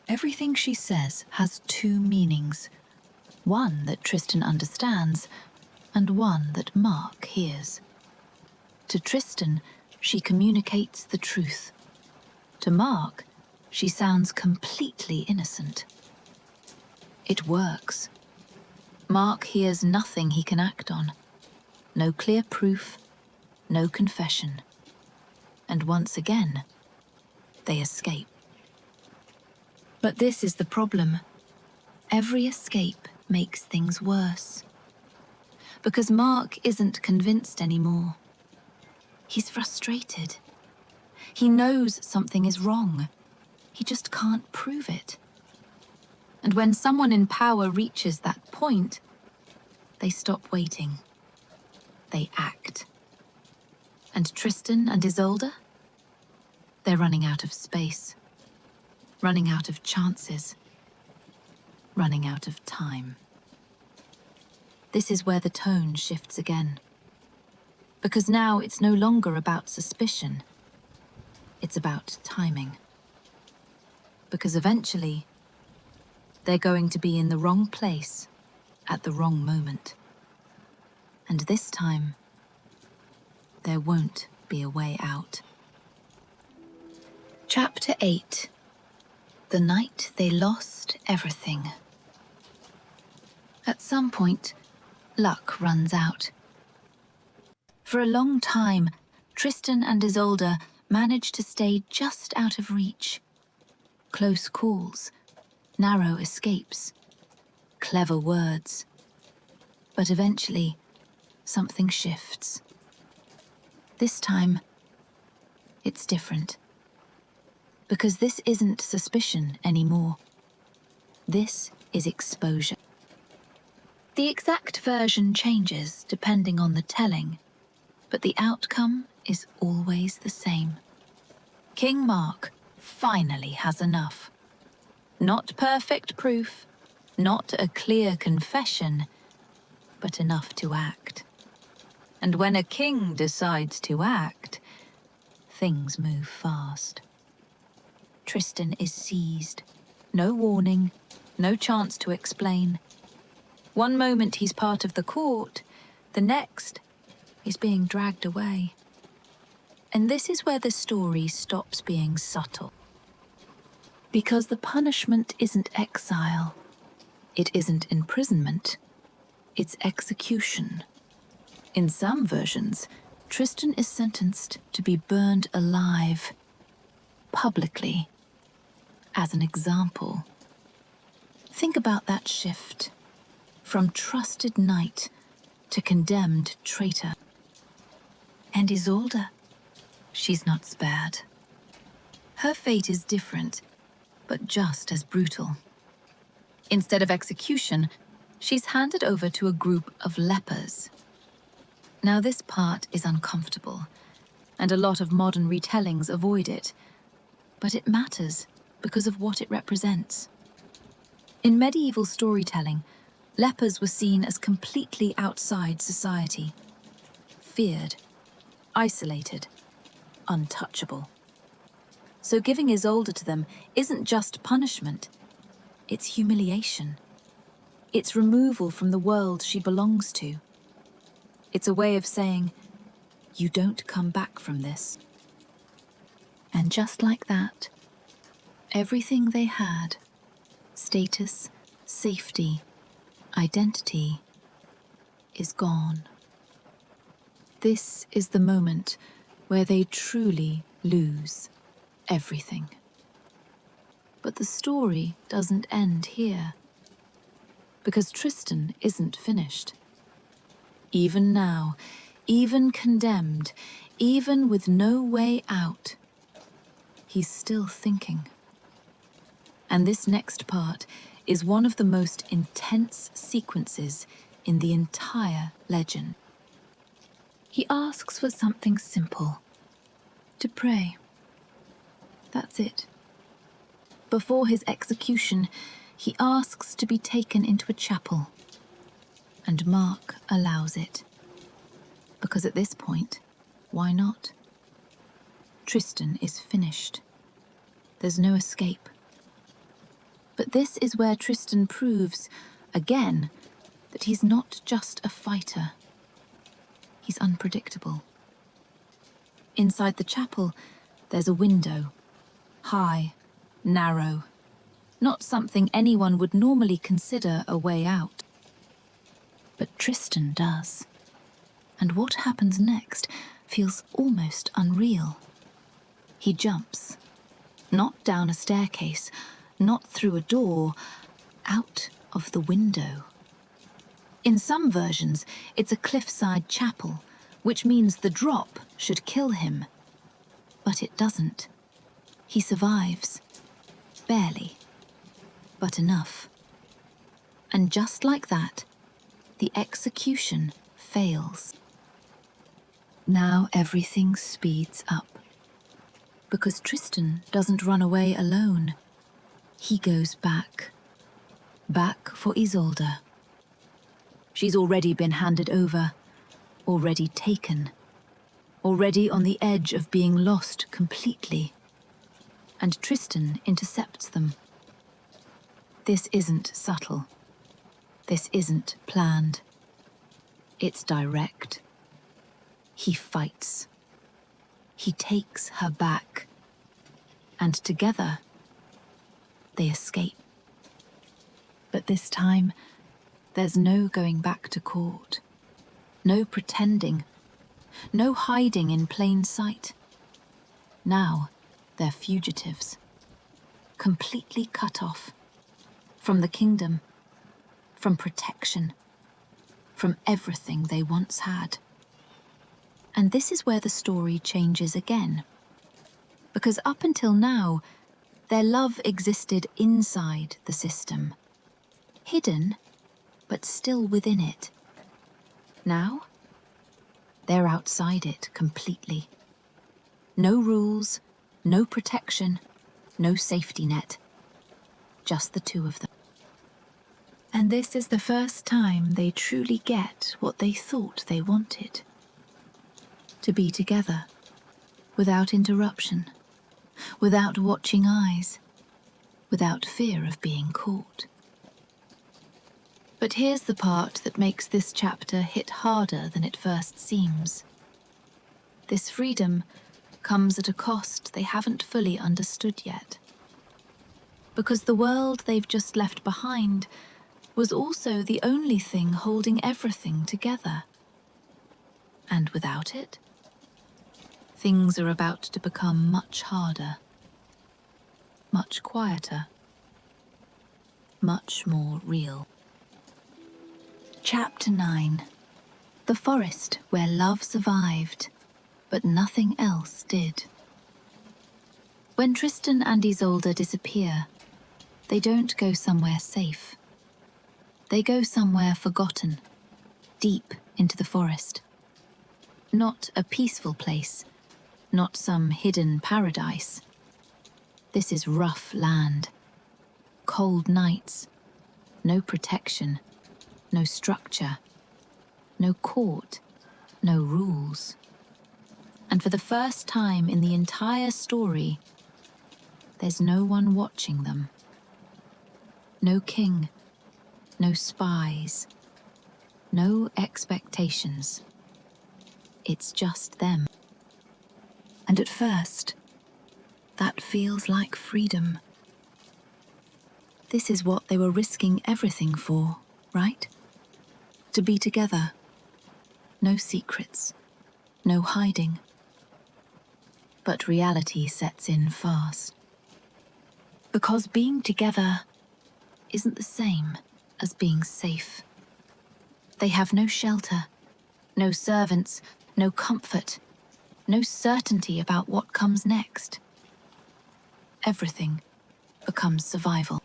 Everything she says has two meanings. One that Tristan understands, and one that Mark hears. To Tristan, she communicates the truth. To Mark, she sounds completely innocent. It works. Mark hears nothing he can act on. No clear proof, no confession. And once again, they escape. But this is the problem. Every escape makes things worse. Because Mark isn't convinced anymore. He's frustrated. He knows something is wrong. He just can't prove it. And when someone in power reaches that point, they stop waiting. They act. And Tristan and Isolde? They're running out of space. Running out of chances. Running out of time. This is where the tone shifts again. Because now it's no longer about suspicion. It's about timing. Because eventually, they're going to be in the wrong place at the wrong moment. And this time, there won't be a way out. Chapter 8. The night they lost everything. At some point, luck runs out. For a long time, Tristan and Isolde managed to stay just out of reach. Close calls, narrow escapes, clever words. But eventually, something shifts. This time, it's different. Because this isn't suspicion anymore. This is exposure. The exact version changes depending on the telling, but the outcome is always the same. King Mark finally has enough. Not perfect proof, not a clear confession, but enough to act. And when a king decides to act, things move fast. Tristan is seized. No warning, no chance to explain. One moment he's part of the court, the next he's being dragged away. And this is where the story stops being subtle. Because the punishment isn't exile. It isn't imprisonment. It's execution. In some versions, Tristan is sentenced to be burned alive, publicly, as an example. Think about that shift, from trusted knight to condemned traitor. And Isolde, she's not spared. Her fate is different, but just as brutal. Instead of execution, she's handed over to a group of lepers. Now this part is uncomfortable, and a lot of modern retellings avoid it, but it matters because of what it represents. In medieval storytelling, lepers were seen as completely outside society, feared, isolated, untouchable. So giving Isolde to them isn't just punishment, it's humiliation. It's removal from the world she belongs to. It's a way of saying, you don't come back from this. And just like that, Everything they had, status, safety, identity, is gone. This is the moment where they truly lose everything. But the story doesn't end here, because Tristan isn't finished. Even now, even condemned, even with no way out, he's still thinking. And this next part is one of the most intense sequences in the entire legend. He asks for something simple, to pray. That's it. Before his execution, he asks to be taken into a chapel, and Mark allows it. Because at this point, why not? Tristan is finished. There's no escape. But this is where Tristan proves, again, that he's not just a fighter. He's unpredictable. Inside the chapel, there's a window. High, narrow. Not something anyone would normally consider a way out. But Tristan does. And what happens next feels almost unreal. He jumps. Not down a staircase, not through a door, out of the window. In some versions, it's a cliffside chapel, which means the drop should kill him. But it doesn't. He survives. Barely. But enough. And just like that, the execution fails. Now everything speeds up. Because Tristan doesn't run away alone. He goes back. Back for Isolde. She's already been handed over, already taken, already on the edge of being lost completely. And Tristan intercepts them. This isn't subtle. This isn't planned. It's direct. He fights. He takes her back. And together, they escape. But this time, there's no going back to court. No pretending. No hiding in plain sight. Now, they're fugitives. Completely cut off. From the kingdom. From protection. From everything they once had. And this is where the story changes again. Because up until now, their love existed inside the system. Hidden, but still within it. Now, they're outside it completely. No rules, no protection, no safety net. Just the two of them. And this is the first time they truly get what they thought they wanted. To be together, without interruption, without watching eyes, without fear of being caught. But here's the part that makes this chapter hit harder than it first seems. This freedom comes at a cost they haven't fully understood yet. Because the world they've just left behind was also the only thing holding everything together. And without it, things are about to become much harder, much quieter, much more real. Chapter 9. The forest where love survived, but nothing else did. When Tristan and Isolde disappear, they don't go somewhere safe. They go somewhere forgotten, deep into the forest. Not a peaceful place, not some hidden paradise. This is rough land. Cold nights, no protection, no structure, no court, no rules. And for the first time in the entire story, there's no one watching them. No king, no spies, no expectations. It's just them. And at first, that feels like freedom. This is what they were risking everything for, right? To be together. No secrets, no hiding. But reality sets in fast. Because being together isn't the same as being safe. They have no shelter, no servants, no comfort, no certainty about what comes next. Everything becomes survival.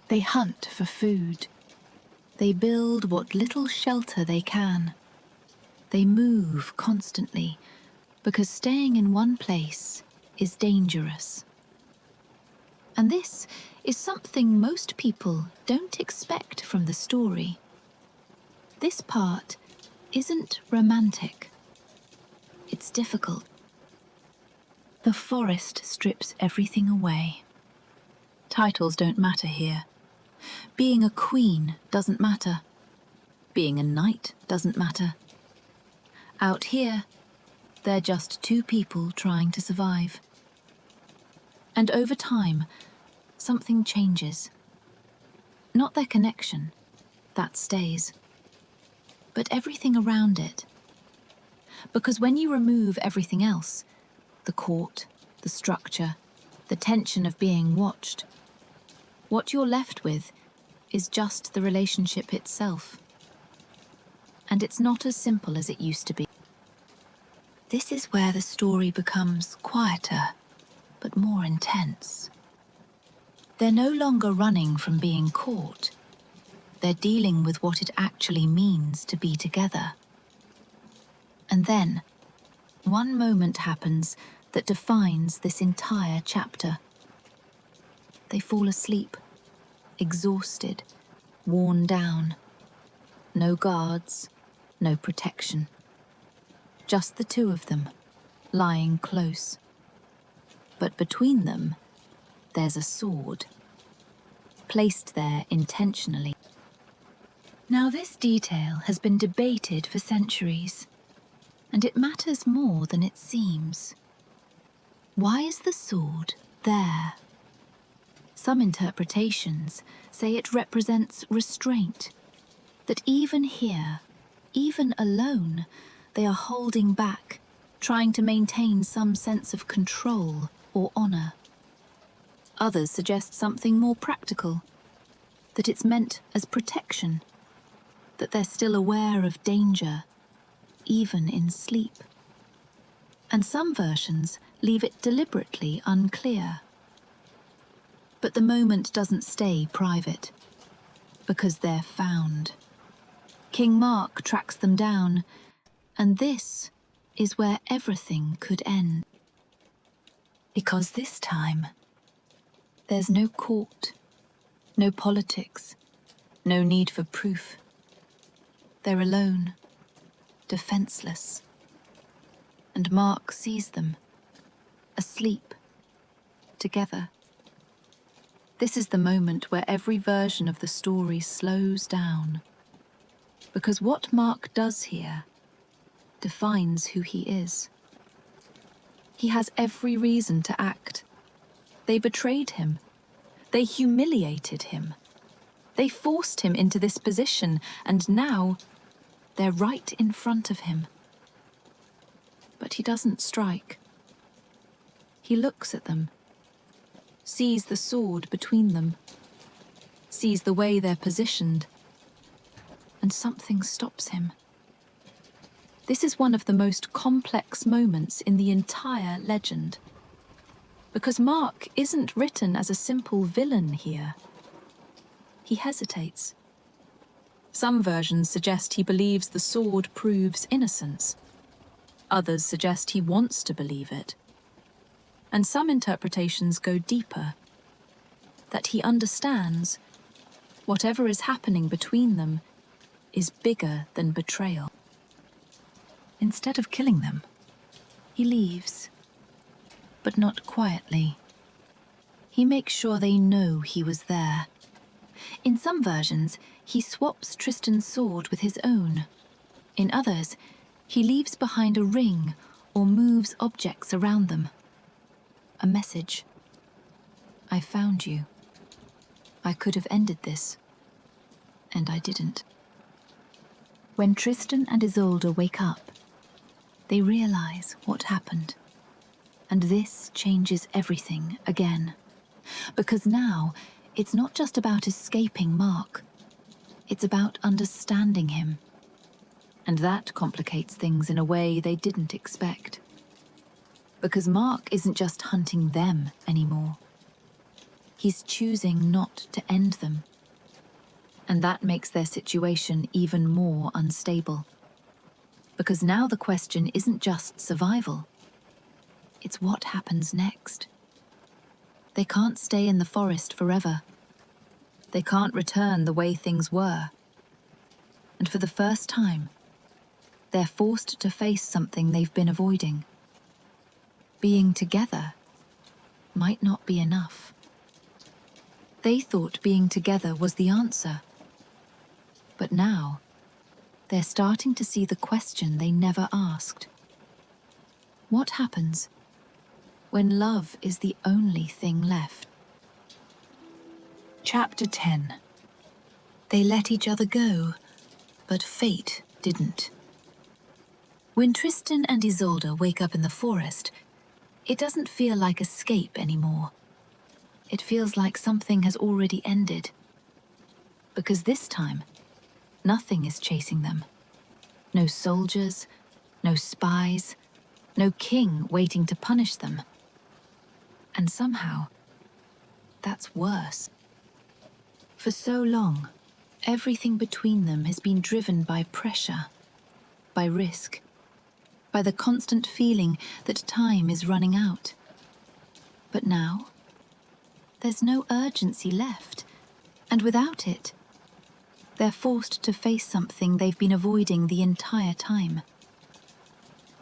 They hunt for food. They build what little shelter they can. They move constantly because staying in one place is dangerous. And this is something most people don't expect from the story. This part isn't romantic. It's difficult. The forest strips everything away. Titles don't matter here. Being a queen doesn't matter. Being a knight doesn't matter. Out here, they're just two people trying to survive. And over time, something changes. Not their connection, that stays, but everything around it. Because when you remove everything else, the court, the structure, the tension of being watched, what you're left with is just the relationship itself. And it's not as simple as it used to be. This is where the story becomes quieter, but more intense. They're no longer running from being caught. They're dealing with what it actually means to be together. And then, one moment happens that defines this entire chapter. They fall asleep, exhausted, worn down. No guards, no protection. Just the two of them, lying close. But between them, there's a sword, placed there intentionally. Now this detail has been debated for centuries, and it matters more than it seems. Why is the sword there? Some interpretations say it represents restraint, that even here, even alone, they are holding back, trying to maintain some sense of control or honor. Others suggest something more practical, that it's meant as protection, that they're still aware of danger, even in sleep. And some versions leave it deliberately unclear. But the moment doesn't stay private, because they're found. King Mark tracks them down, and this is where everything could end. Because this time, there's no court, no politics, no need for proof. They're alone, defenseless. And Mark sees them, asleep, together. This is the moment where every version of the story slows down. Because what Mark does here defines who he is. He has every reason to act. They betrayed him. They humiliated him. They forced him into this position, and now they're right in front of him. But he doesn't strike. He looks at them, sees the sword between them, sees the way they're positioned, and something stops him. This is one of the most complex moments in the entire legend, because Mark isn't written as a simple villain here. He hesitates. Some versions suggest he believes the sword proves innocence. Others suggest he wants to believe it. And some interpretations go deeper, that he understands whatever is happening between them is bigger than betrayal. Instead of killing them, he leaves, but not quietly. He makes sure they know he was there. In some versions, he swaps Tristan's sword with his own. In others, he leaves behind a ring or moves objects around them. A message. I found you. I could have ended this, and I didn't. When Tristan and Isolde wake up, they realize what happened. And this changes everything again. Because now, it's not just about escaping Mark. It's about understanding him. And that complicates things in a way they didn't expect. Because Mark isn't just hunting them anymore. He's choosing not to end them. And that makes their situation even more unstable. Because now the question isn't just survival. It's what happens next. They can't stay in the forest forever. They can't return the way things were. And for the first time, they're forced to face something they've been avoiding. Being together might not be enough. They thought being together was the answer. But now, they're starting to see the question they never asked. What happens when love is the only thing left? Chapter 10. They let each other go, but fate didn't. When Tristan and Isolde wake up in the forest, it doesn't feel like escape anymore. It feels like something has already ended. Because this time, nothing is chasing them. No soldiers, no spies, no king waiting to punish them. And somehow, that's worse. For so long, everything between them has been driven by pressure, by risk, by the constant feeling that time is running out. But now, there's no urgency left, and without it, they're forced to face something they've been avoiding the entire time.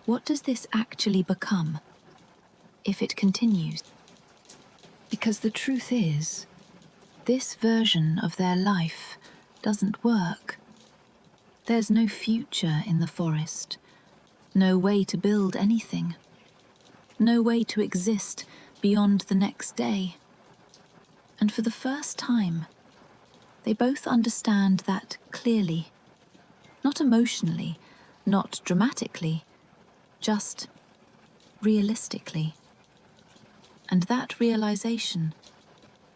What does this actually become, if it continues? Because the truth is, this version of their life doesn't work. There's no future in the forest, no way to build anything, no way to exist beyond the next day. And for the first time, they both understand that clearly, not emotionally, not dramatically, just realistically. And that realization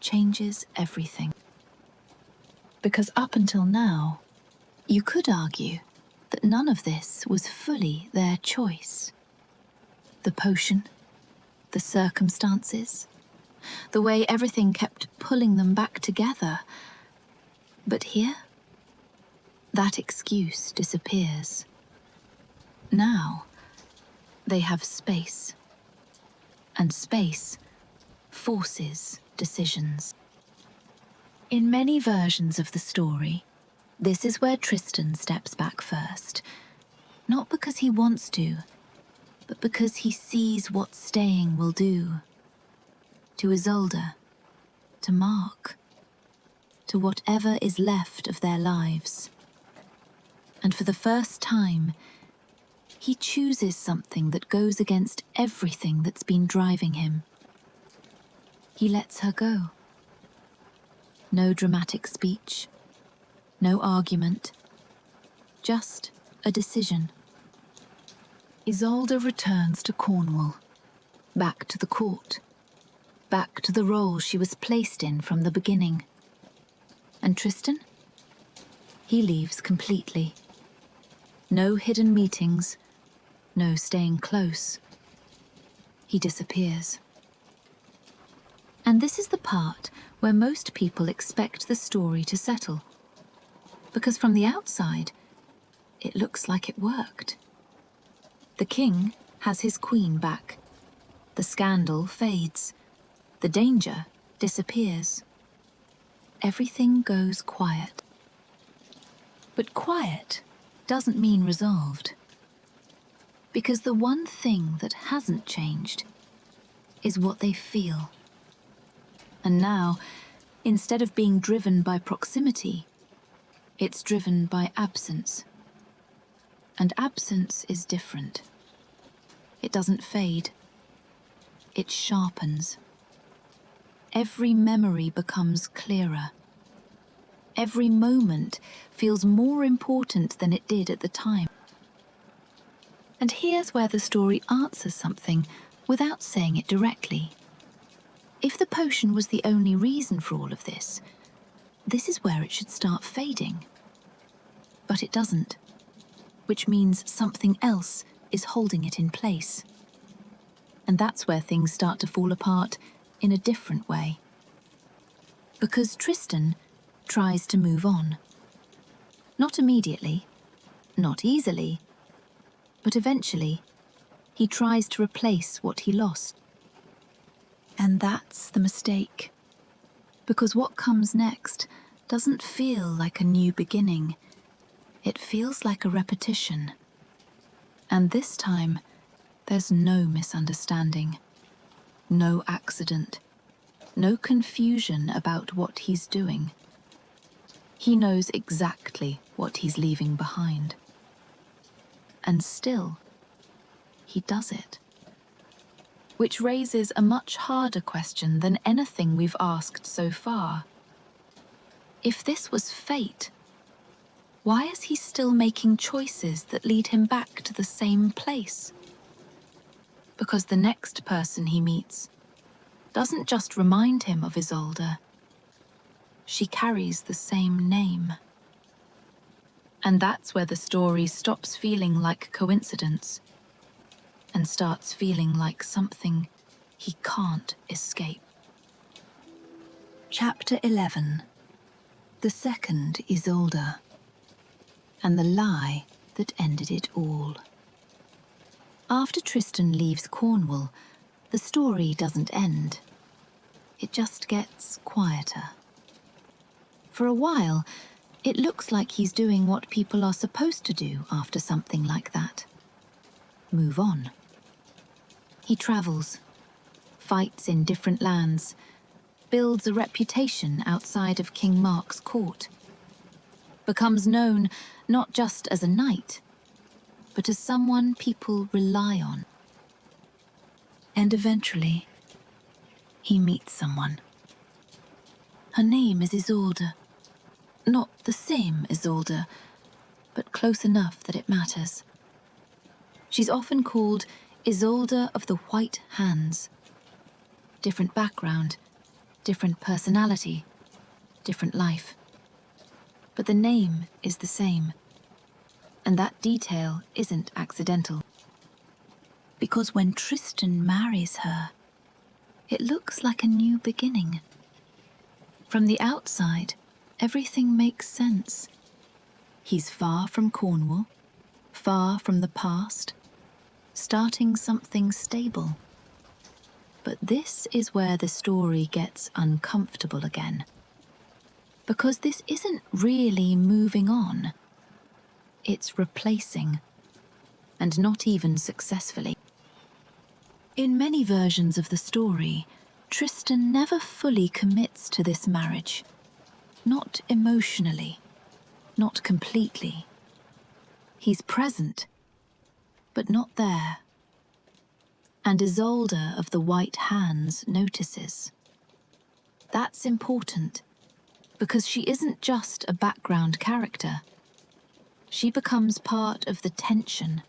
changes everything. Because up until now, you could argue that none of this was fully their choice. The potion, the circumstances, the way everything kept pulling them back together. But here, that excuse disappears. Now, they have space. And space forces decisions. In many versions of the story, this is where Tristan steps back first. Not because he wants to, but because he sees what staying will do. To Isolde, to Mark, to whatever is left of their lives. And for the first time, he chooses something that goes against everything that's been driving him. He lets her go. No dramatic speech, no argument, just a decision. Isolde returns to Cornwall, back to the court, back to the role she was placed in from the beginning. And Tristan? He leaves completely. No hidden meetings, no staying close. He disappears. And this is the part where most people expect the story to settle. Because from the outside, it looks like it worked. The king has his queen back. The scandal fades. The danger disappears. Everything goes quiet. But quiet doesn't mean resolved. Because the one thing that hasn't changed is what they feel. And now, instead of being driven by proximity, it's driven by absence. And absence is different. It doesn't fade. It sharpens. every memory becomes clearer. Every moment feels more important than it did at the time. And here's where the story answers something without saying it directly. If the potion was the only reason for all of this is where it should start fading. But it doesn't, which means something else is holding it in place. And that's where things start to fall apart in a different way. Because Tristan tries to move on. Not immediately, not easily, but eventually, he tries to replace what he lost. And that's the mistake. Because what comes next doesn't feel like a new beginning. It feels like a repetition. And this time, there's no misunderstanding, no accident, no confusion about what he's doing. He knows exactly what he's leaving behind. And still, he does it. Which raises a much harder question than anything we've asked so far. If this was fate, why is he still making choices that lead him back to the same place? Because the next person he meets doesn't just remind him of Isolde. She carries the same name. And that's where the story stops feeling like coincidence and starts feeling like something he can't escape. Chapter 11. The Second Isolde, and the lie that ended it all. After Tristan leaves Cornwall, the story doesn't end. It just gets quieter. For a while, it looks like he's doing what people are supposed to do after something like that. Move on. He travels, fights in different lands, builds a reputation outside of King Mark's court, becomes known not just as a knight, but as someone people rely on. And eventually, he meets someone. Her name is Isolde. Not the same Isolde, but close enough that it matters. She's often called Isolde of the White Hands. Different background, different personality, different life. But the name is the same. And that detail isn't accidental. Because when Tristan marries her, it looks like a new beginning. From the outside, everything makes sense. He's far from Cornwall, far from the past, starting something stable. But this is where the story gets uncomfortable again. Because this isn't really moving on. It's replacing, and not even successfully. In many versions of the story, Tristan never fully commits to this marriage. Not emotionally, not completely. He's present, but not there. And Isolde of the White Hands notices. That's important, because she isn't just a background character. She becomes part of the tension.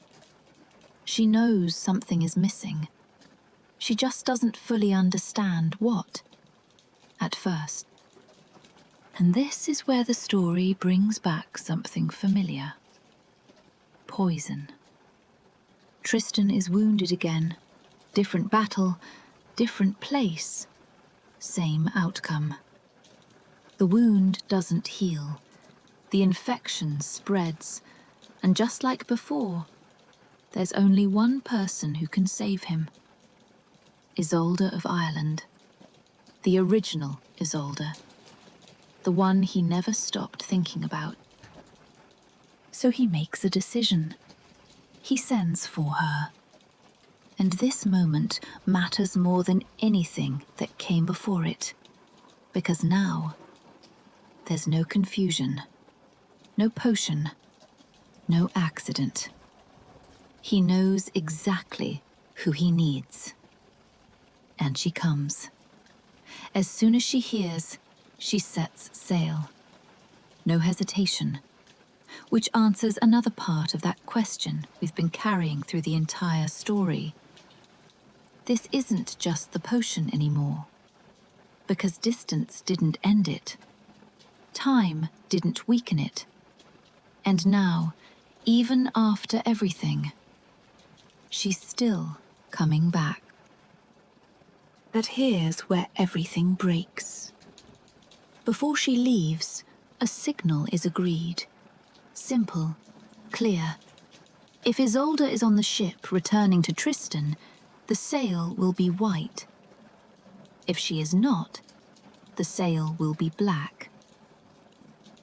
She knows something is missing. She just doesn't fully understand what, at first. And this is where the story brings back something familiar. Poison. Tristan is wounded again. Different battle, different place, same outcome. The wound doesn't heal. The infection spreads, and just like before, there's only one person who can save him. Isolde of Ireland. The original Isolde. The one he never stopped thinking about. So he makes a decision. He sends for her. And this moment matters more than anything that came before it. Because now, there's no confusion, no potion, no accident. He knows exactly who he needs. And she comes. As soon as she hears, she sets sail. No hesitation, which answers another part of that question we've been carrying through the entire story. This isn't just the potion anymore, because distance didn't end it. Time didn't weaken it. And now, even after everything, she's still coming back. But here's where everything breaks. Before she leaves, a signal is agreed. Simple, clear. If Isolde is on the ship returning to Tristan, the sail will be white. If she is not, the sail will be black.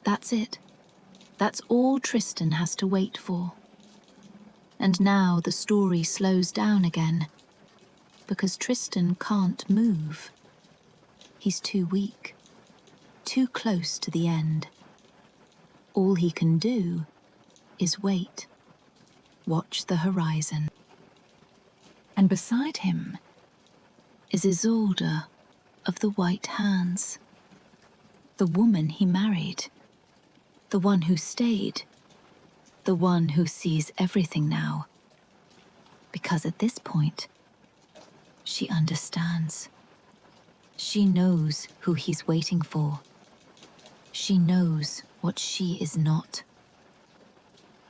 That's it. That's all Tristan has to wait for. And now the story slows down again, because Tristan can't move. He's too weak, too close to the end. All he can do is wait, watch the horizon. And beside him is Isolde of the white hands, the woman he married, the one who stayed, the one who sees everything now. Because at this point, she understands. She knows who he's waiting for. She knows what she is not.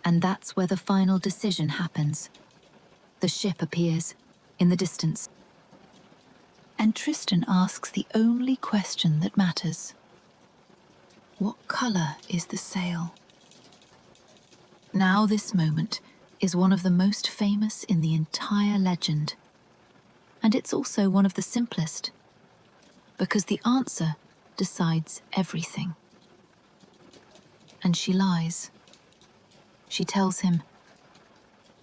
And that's where the final decision happens. The ship appears in the distance. And Tristan asks the only question that matters. What color is the sail? Now this moment is one of the most famous in the entire legend. And it's also one of the simplest, because the answer decides everything. And she lies. She tells him,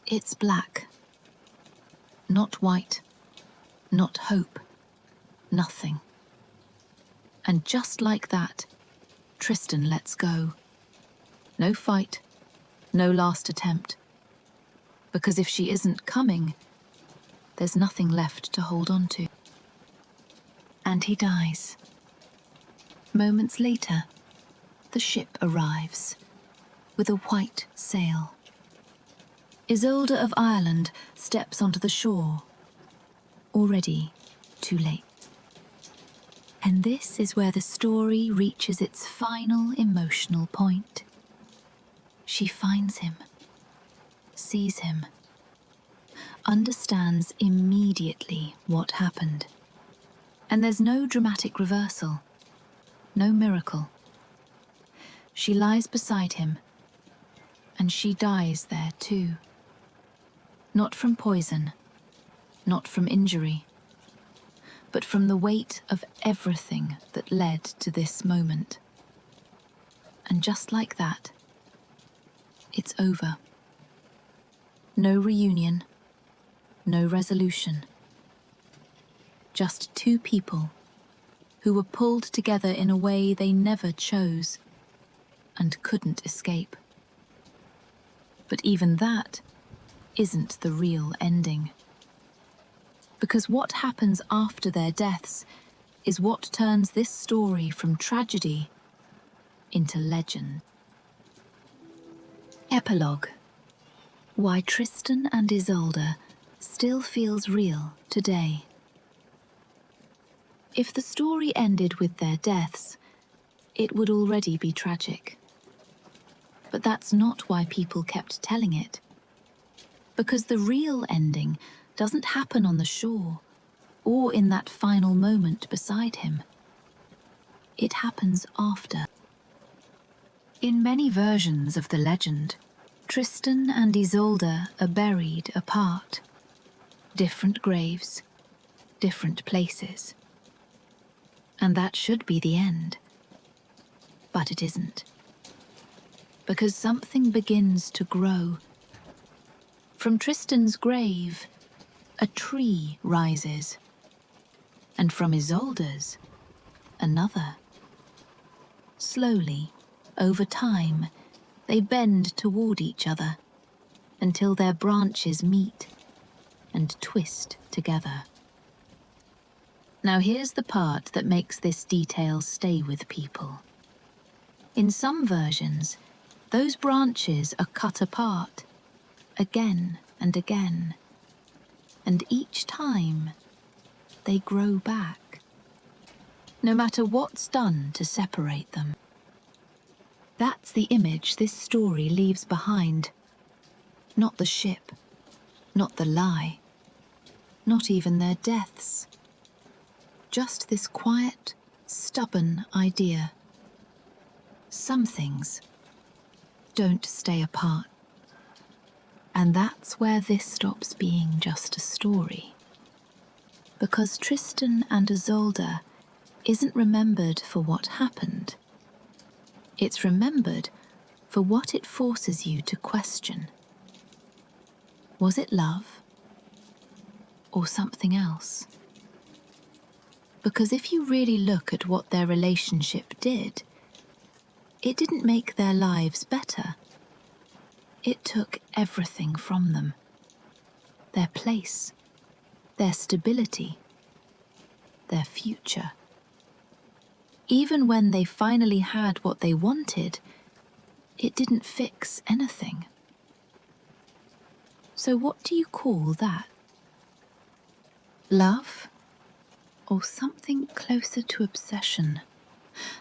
it's black. Not white, not hope, nothing. And just like that, Tristan lets go. No fight, no last attempt. Because if she isn't coming, there's nothing left to hold on to. And he dies. Moments later, the ship arrives, with a white sail. Isolde of Ireland steps onto the shore, already too late. And this is where the story reaches its final emotional point. She finds him, sees him, understands immediately what happened. And there's no dramatic reversal, no miracle. She lies beside him, and she dies there too. Not from poison, not from injury, but from the weight of everything that led to this moment. And just like that, it's over. No reunion, no resolution. Just two people who were pulled together in a way they never chose and couldn't escape. But even that isn't the real ending. Because what happens after their deaths is what turns this story from tragedy into legend. Epilogue. Why Tristan and Isolde still feels real today. If the story ended with their deaths, it would already be tragic. But that's not why people kept telling it. Because the real ending doesn't happen on the shore or in that final moment beside him. It happens after. In many versions of the legend, Tristan and Isolde are buried apart. Different graves, different places. And that should be the end. But it isn't. Because something begins to grow. From Tristan's grave, a tree rises. And from Isolde's, another. Slowly, over time, they bend toward each other until their branches meet and twist together. Now here's the part that makes this detail stay with people. In some versions, those branches are cut apart, again and again, and each time they grow back, no matter what's done to separate them. That's the image this story leaves behind. Not the ship, not the lie, not even their deaths. Just this quiet, stubborn idea. Some things don't stay apart. And that's where this stops being just a story. Because Tristan and Isolde isn't remembered for what happened. It's remembered for what it forces you to question. Was it love? Or something else? Because if you really look at what their relationship did, it didn't make their lives better. It took everything from them. Their place, their stability, their future. Even when they finally had what they wanted, it didn't fix anything. So what do you call that? Love? Or something closer to obsession?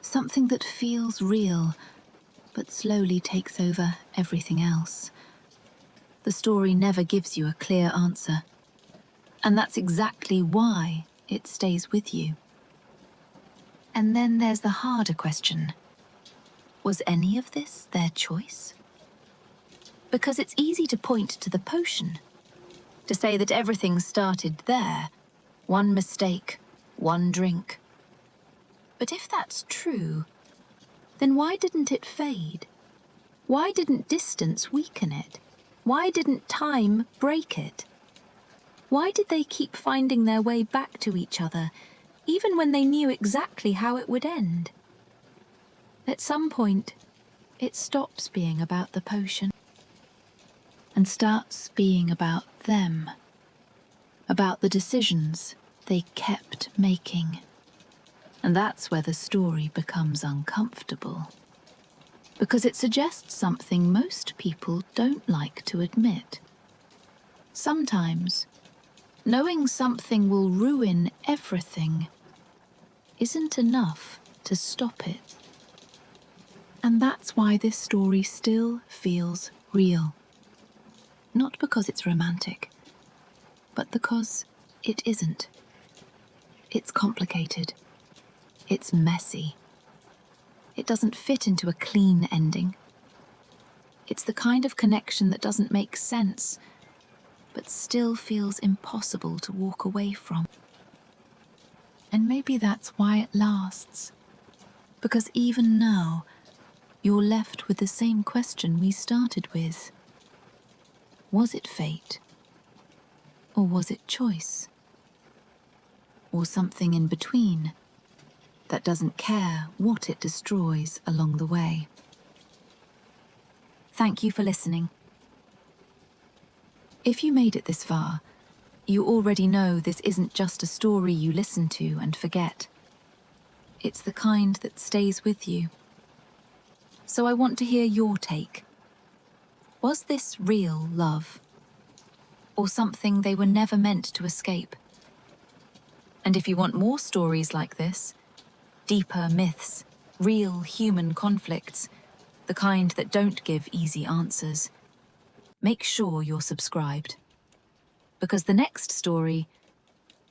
Something that feels real, but slowly takes over everything else. The story never gives you a clear answer. And that's exactly why it stays with you. And then there's the harder question. Was any of this their choice? Because it's easy to point to the potion, to say that everything started there, one mistake, one drink. But if that's true, then why didn't it fade? Why didn't distance weaken it? Why didn't time break it? Why did they keep finding their way back to each other, even when they knew exactly how it would end? At some point, it stops being about the potion and starts being about them, about the decisions they kept making. And that's where the story becomes uncomfortable, because it suggests something most people don't like to admit. Sometimes, knowing something will ruin everything isn't enough to stop it. And that's why this story still feels real. Not because it's romantic, but because it isn't. It's complicated. It's messy. It doesn't fit into a clean ending. It's the kind of connection that doesn't make sense, but still feels impossible to walk away from. And maybe that's why it lasts. Because even now, you're left with the same question we started with. Was it fate? Or was it choice? Or something in between that doesn't care what it destroys along the way? Thank you for listening. If you made it this far, you already know this isn't just a story you listen to and forget. It's the kind that stays with you. So I want to hear your take. Was this real love? Or something they were never meant to escape? And if you want more stories like this, deeper myths, real human conflicts, the kind that don't give easy answers, make sure you're subscribed. Because the next story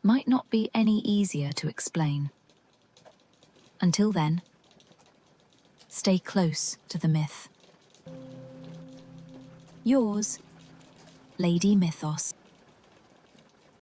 might not be any easier to explain. Until then, stay close to the myth. Yours, Lady Mythos.